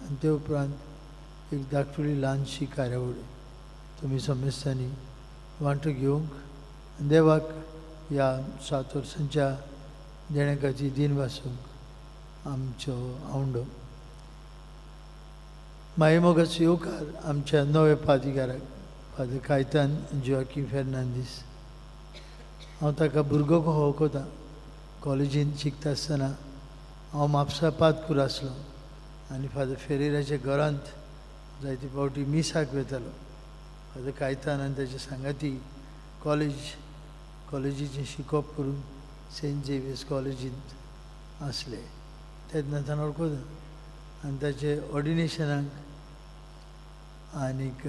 S10: आनी ते उपरांत एक धाकटुली ल्हानशी कार्यावळ तुमी समेस्तांनी वांटो घेवंक देवाक ह्या 7 वर्सांच्या देण्या खातीर दिन वासूंक आमचो आवंडो. मायमोगाच येवकार आमच्या नवे पादिकाराक फादर कायतान जोआकीम फेर्नांदीस. हांव ताका भुरगो कहो वळखता. कॉलेजींत शिकता आसतना हांव म्हापसा पातकूर आसलो आनी फादर फेरेराच्या घरांत जायते फावटी मिसाक वेतालो. फादर कायतान आनी ताचे सांगाती कॉलेजीचें शिकप करून सेंट झेवियर्स कॉलेजींत आसले. तेन्ना वळखता. आनी ताचे ऑर्डिनेशनाक आनीक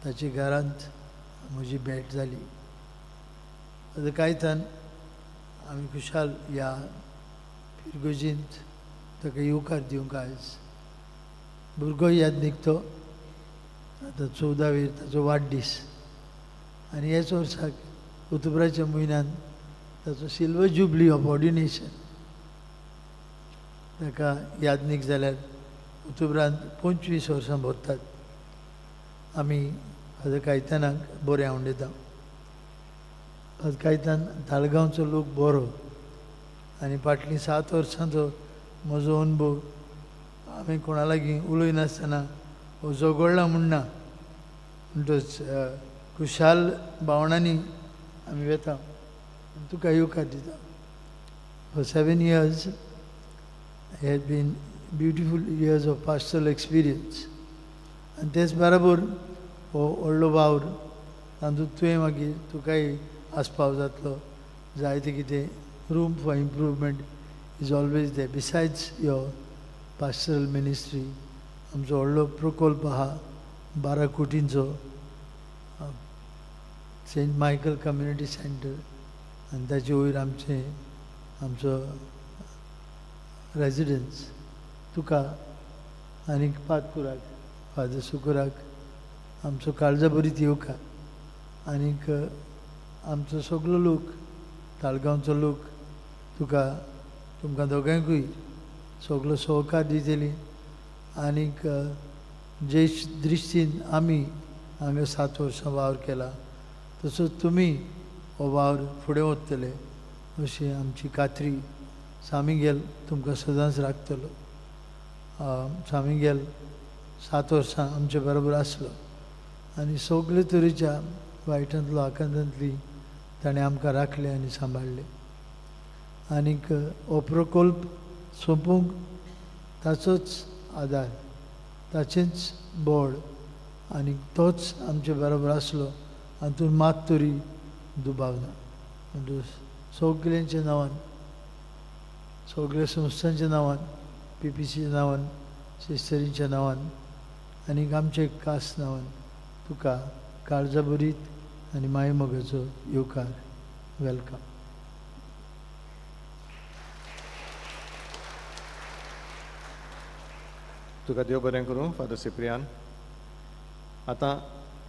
S10: ताचे घरांत म्हजी भेट जाली. फादर कायतान आमी खुशाल ह्या पिरगोजींत ताका येवकार दिवंक आयज. भुरगो यादनीक तो आतां 14वेर ताचो वाडदीस आनी ह्याच वर्साक ऑक्टोबराच्या म्हयन्यान ताचो सिल्वर जुबली ऑफ ऑर्डिनेशन. ताका यादनीक जाल्यार ऑक्टोबरांत 25 वर्सां भरतात. आमी फादर कायतानाक बरें आवडटा. फादर कायतान ताळगांवचो लोक बरो आनी फाटलीं 7 वर्सांचो म्हजो अनुभव हांवें कोणा लागीं उलयनासतना हो झगडला म्हणना. म्हणटच खुशाल भावनांनी आमी वेता आनी तुका येवकार दिता. For 7 years had been beautiful years of pastoral experience. आनी तेच बराबर हो व्हडलो वावर तातूंत तुवें मागीर तुकाय आस्पाव जातलो. जायते कितें room for improvement is always there. Besides your pastoral ministry आमचो व्हडलो प्रकल्प आहा 12 कोटींचो सेंट मायकल कम्युनिटी सेंटर आनी ताचे वयर आमचो रेजिडन्स. तुका आनीक पातकुराक फादर सुकुराक आमचो काळजाबरीत येवकार. आनीक आमचो सगलो लोक ताळगांवचो लोक तुमकां दोगांयकूय सगलो सहकार दितली. आनीक जे दृश्टीन आमी हांगा 7 वर्सां वावर केला तसोच तुमी हो वावर फुडें व्हरतले अशी आमची खात्री. सामिगेल तुमकां सदांच राखतलो. सामिगेल 7 वर्सां आमचे बरोबर आसलो आनी सगळे तरेच्या वायटांतलो आकांतांतली ताणें आमकां राखले आनी सांबाळले. आनीक हो प्रकल्प सोंपूंक ताचोच आदार, ताचेंच बळ आनी तोच आमचे बरोबर आसलो. हातूंत मात तरी दुबाव ना. म्हणटच सगल्यांच्या नांवान सगळ्या संस्थांच्या नांवान PPCच्या नांवान सिस्टरींच्या नांवान आनीक आमचे खास नांवान तुका काळजाबरीत आनी मायेमोगाचो येवकार. वेलकम.
S1: तुका देव बरें करूं फादर सिप्रियान. आतां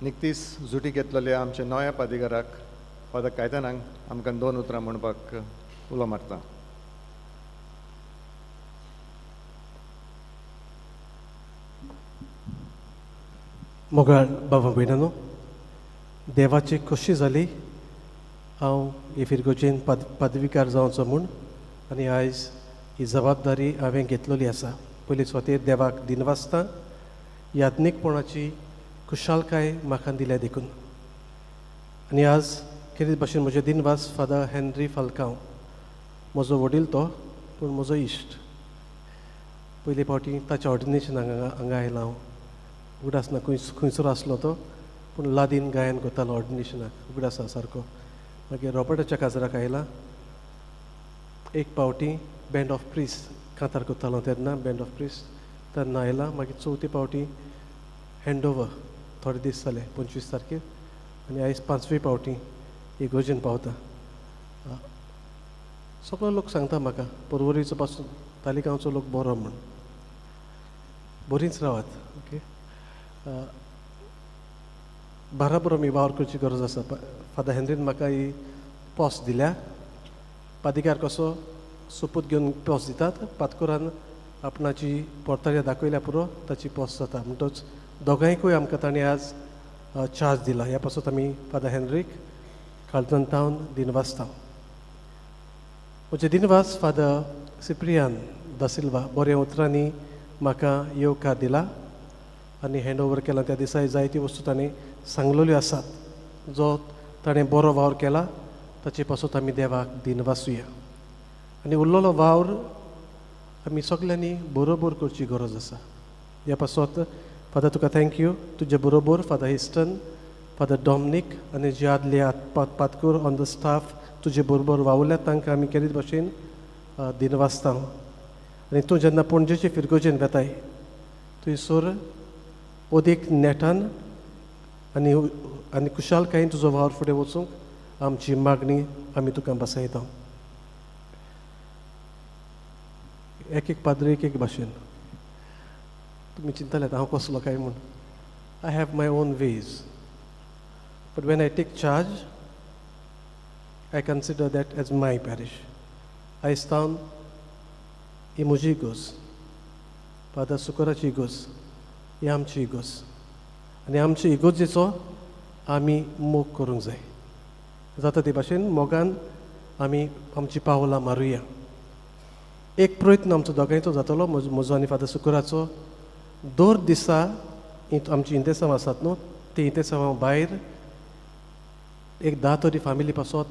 S1: निकतीच जुटी घेतलेल्या आमच्या नव्या पादिकाराक फादर कायतानाक आमकां 2 उतरां म्हणपाक उलो मारता.
S7: मोगाळ बाबा भयणानो, देवाची खोशी जाली हांव हे फिरगोचेन पदवीकार जावचो म्हूण. आनी आयज ही जबाबदारी हांवें घेतलेली आसा. पयली स्वतेर देवाक दिनवासता याज्ञीकपणाची खुशालकाय म्हाका दिल्या देखून. आनी आज खेरीत भाशेन म्हजे दिनवास फादर हेनरी फाल्कांव म्हजो वडील तो पूण म्हजो इश्ट. पयले फावटी ताच्या ऑर्डिनेशनाक हांगा आयला हांव. उगडासना खंयसर आसलो तो पूण लादीन गायन करतालो ऑर्डिनेशनाक. उगडासा सारको. मागीर रॉबर्टाच्या काजराक आयला. एक फावटी बँड ऑफ प्रिस्ट कांतार करतालो तेन्ना बँड ऑफ प्रिस्ट तेन्ना आयला. मागीर चवथी फावटी हँडओवर थोडे दीस जाले 25 तारखेर. आनी आयज 5वी फावटी इगोजेन पावता. सगळो लोक सांगता म्हाका पर्वरीचो पासून तालिगांवचो लोक बरो म्हूण. बरींच रावात. ओके. बराबर आमी वावर करची गरज आसा. फादर हेनरीन म्हाका ही पोस्ट दिल्या. पादिकार कसो सोपूत घेवन पोस्ट दितात. पातकुरान आपणाची पोर्तळ्या दाखयल्या पुरो ताची पोस्ट जाता. म्हणटच दोगांयकूय आमकां ताणें आज चार्ज दिला. ह्या पासून आमी फादर हेनरीक काळजंतावन दिनवासता. म्हजे दिनवास फादर सिप्रियान दा सिल्वा बऱ्या उतरांनी म्हाका येवकार दिला आनी हँड ओवर केला. त्या दिसा जायती वस्तू ताणें सांगलेल्यो आसात जो ताणें बरो वावर केला ताचे पासून आमी देवाक दिनवासुया. आनी उरलेलो वावर आमी सगल्यांनी बरोबर करची गरज आसा. ह्या पासत फादर तुका थँक्यू तुजे बरोबर फादर हिस्टन फादर डॉमनीक आनी जे आदले पातकूर ऑन द स्टाफ तुजे बरोबर वावुरल्यात तांकां आमी केरीत भाशेन दिनवासता. आनी तूं जेन्ना पणजेचे फिरगोजेन वेताय थंयसर ओदेक नेटान आनी आनी कुशालकायेन तुजो वावर फुडें वचूंक आमची मागणी आमी तुका बसयता. एक एक पाद्री एक एक भाशेन तुमी चिंतल्यात हांव कसलो काय म्हूण. I have my own ways but when I take charge I consider that as my parish. आयज तावन ही म्हजी इगोज फादर सुकराची इगोज ही आमची इगोज आनी आमच्या इगोजेचो आमी मोग करूंक जाय. जाता ते भाशेन मोगान आमी आमची पावलां मारुया. एक प्रयत्न आमचो दोगांयचो जातलो म्हजो आनी फादर सुकराचो. दर दिसा आमची इंतेसांव आसात न्हू ते इंतेसांवा भायर एक 10 तरी फामिली पासत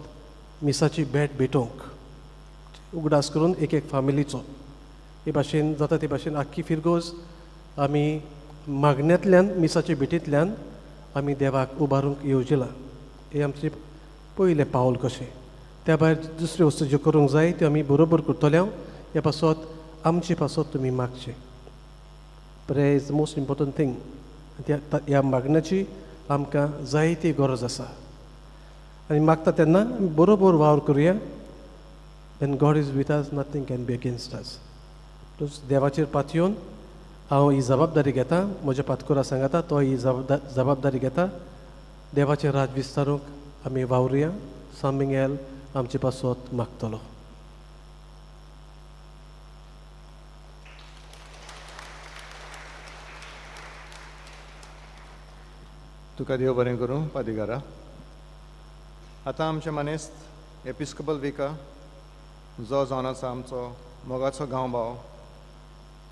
S7: मिसाची भेट भेटोवंक उगडास करून एक एक फामिलीचो हे भाशेन जाता ते भाशेन आख्खी फिरगोज आमी मागण्यांतल्यान मिसाचे भेटींतल्यान आमी देवाक उबारूंक येवजिला. हे आमचें पयलें पावल कशें. त्या भायर दुसऱ्यो वस्तू ज्यो करूंक जाय त्यो आमी बरोबर करतल्यो. ह्या पासत आमचे पासत तुमी मागचे. Prayer is the most important thing. ह्या मागण्याची आमकां जायती गरज आसा आनी मागता तेन्ना आमी बरोबर वावर करुया. When God is with us nothing can be against us. देवाचेर पातयेवन हांव ही जबाबदारी घेता. म्हज्या पातकुरा सांगता तो ही जबाबदारी घेता. देवाचें राज विस्तारूंक आमी वावरुया. सामिंगेल आमचे पासत मागतलो.
S1: तुका देव बरें करूं पादिगारा. आतां आमचे मनेस्त एपिस्कोपल विका जो जावन आसा आमचो मोगाचो गांव भाव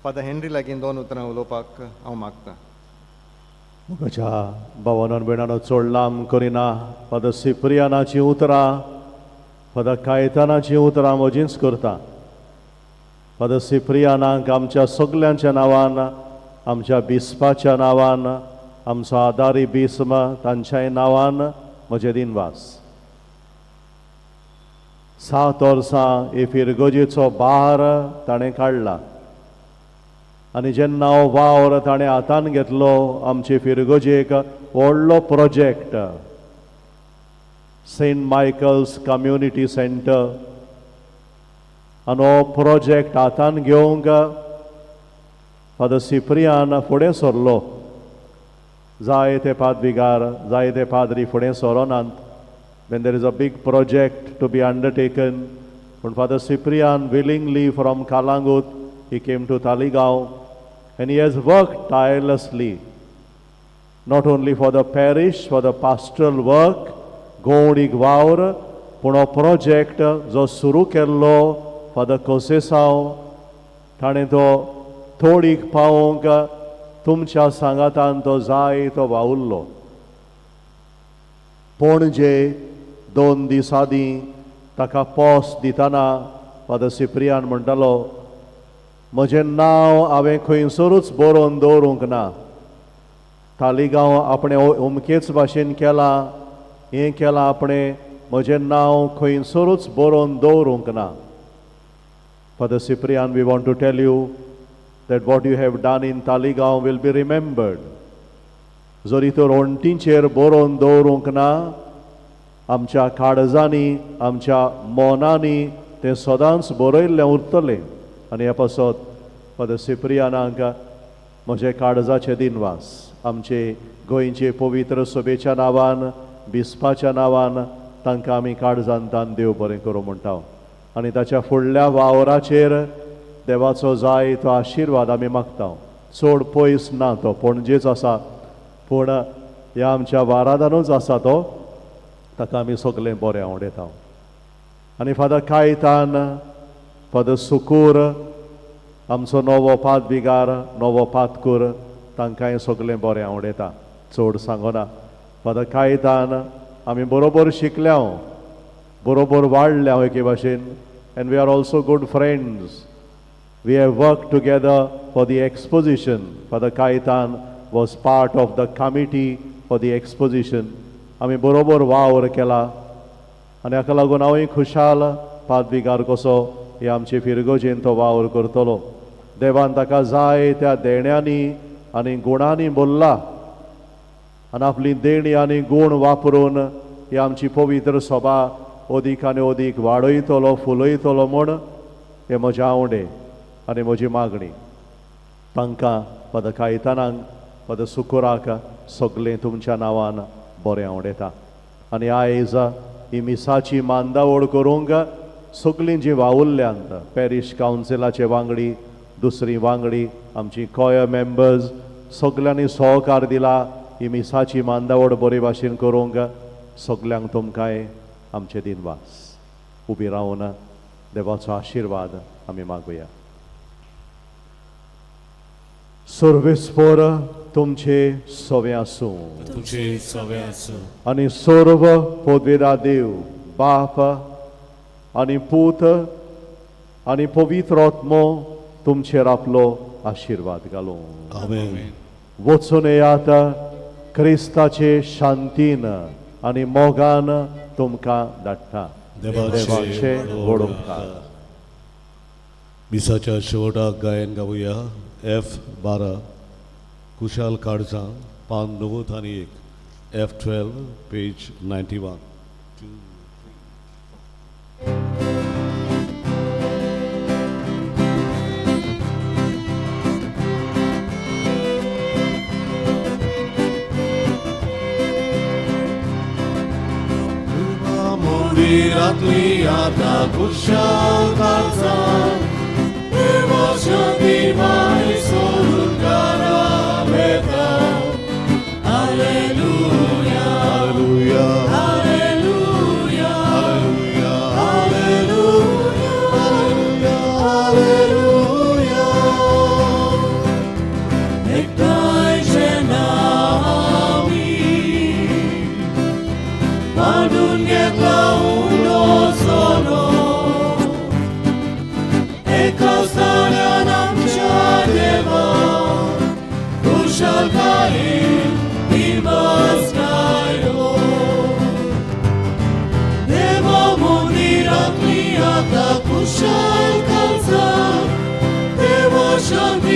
S1: फादर हेनरी लागीं 2 उतरां उलोवपाक हांव मागतां.
S4: म्हज्या भावानो भयणानो चड लांब करिना. फादर सिप्रियानाची उतरां फादर कायतानाची उतरां म्हजींच करता. फादर सिप्रियानाक आमच्या सगल्यांच्या नांवान आमच्या बिस्पाच्या नांवान आमचो आदारी बिस्म तांच्याय नांवान म्हजें दिनवास. 7 वर्सां ही फिरगोजेचो बार ताणें काडला आनी जेन्ना हो वावर ताणें हातान घेतलो आमचे फिरगोजेक व्हडलो project Saint Michael's community centre आनी हो प्रोजेक्ट हातान घेवंक फादर सिप्रियान फुडें सरलो. जायते पाद्विगार जायते पाद्री फुडें सरोनात when there is a big project to be undertaken. But Father Cyprian willingly from Kalangut, he came to Taligaon and he has worked tirelessly, not only for the parish, for the pastoral work, Gaudik Vaur, पूण हो project जो सुरू केल्लो father कोसेसांव ताणें तो थोडीक पावोवंक तुमच्या सांगातान तो जाय तो वावुरलो. पणजे 2 दीस आदीं ताका पोस दितना फादर सिप्रियान म्हणटालो म्हजें नांव हांवें खंयसरूच बरोवन दवरूंक ना. तालिगांव आपणें उमकेच भाशेन केलां, हें केलां आपणें, म्हजें नांव खंयसरूच बरोवन दवरूंक ना. Father Cyprian, we want to tell you that what you have done in Taligaon will be remembered. जरी तर ओंटींचेर बरोवन दवरूंक ना, आमच्या काळजांनी आमच्या मोनांनी तें सदांच बरयल्लें उरतलें. आनी ह्या पासत फादर सिप्रियानाक म्हजे काळजाचे दिनवास आमचे गोंयचे पवित्र सभेच्या नांवान बिस्पाच्या नांवान तांकां आमी काळजांतान देव बरें करूं म्हणटा. आनी ताच्या फुडल्या वावराचेर देवाचो जाय तो आशिर्वाद आमी मागता. चड पयस ना तो, पणजेच आसा, पूण ह्या आमच्या वारादानूच आसा तो, ताका आमी सगळें बरें आवडयता. आनी फादर कायतान, फादर सुकूर, आमचो नवो पादविगार नवो पातकूर तांकांय सगळें बरें आवडटा चड सांगना फादर कायतान आमी बरोबर शिकल्या बरोबर वाडल्या एके भाशेन and we are also good friends we have work together for the exposition father Caitan was part of the committee for the exposition आमी बरोबर वावर केला आनी हाका लागून हांवूय खुशाल पादविगार कसो हे आमचे फिरगोजेन तो वावर करतलो देवान ताका जाय त्या देण्यांनी आनी गुणांनी बोल्ला आनी आपली देणी आनी गुण वापरून ही आमची पवित्र सभा अदीक आनी अदीक वाडयतलो फुलयतलो म्हूण हे म्हजे आवडे आनी म्हजी मागणी तांकां पद कायतानांक पद सुकुराक सगळें तुमच्या नांवान बरें आवडटा आनी आयज ही मिसाची मांदावळ करूंक सगळीं जीं वावुरल्यांत पॅरीश कावन्सिलाचे वांगडी दुसरी वांगडी आमची कॉयर मेंबर्स सगळ्यांनी सहकार दिला ही मिसाची मांदावळ बरे भाशेन करूंक सगल्यांक तुमकांय आमचे दिनवास उबी रावन देवाचो आशिर्वाद आमी मागुया सर्वेस्पर तुमचे सवे आसूं
S2: तुझे सवे आसूं
S4: आनी सर्व पदवेदा देव बाप आनी पूत आनी पवित्र आत्मो तुमचेर आपलो आशिर्वाद घालूं
S3: आमेन
S4: वचून येयात क्रिस्ताचे शांतीन आनी मोगान तुमकां धाडटा देवाचे वडोवकार
S3: मिसाच्या शेवटाक गायन गावुया F12 कुशाल काळजां पान 90 आनी 1 F12 पेज 91
S9: मंदिरांतली आतां कुशाल काळजां देवाच्या दिवाळी सोडून घरा वेता hallelujah
S3: hallelujah
S9: hallelujah
S3: hallelujah
S9: hallelujah एकटायचे नांव आमी मांडून घेतला उलो सोनो एका स्थानान आमच्या देवा कुशलकायेन दिवस गायो देवा मंदिरांतली आतां कुशल काळजां देवा शांती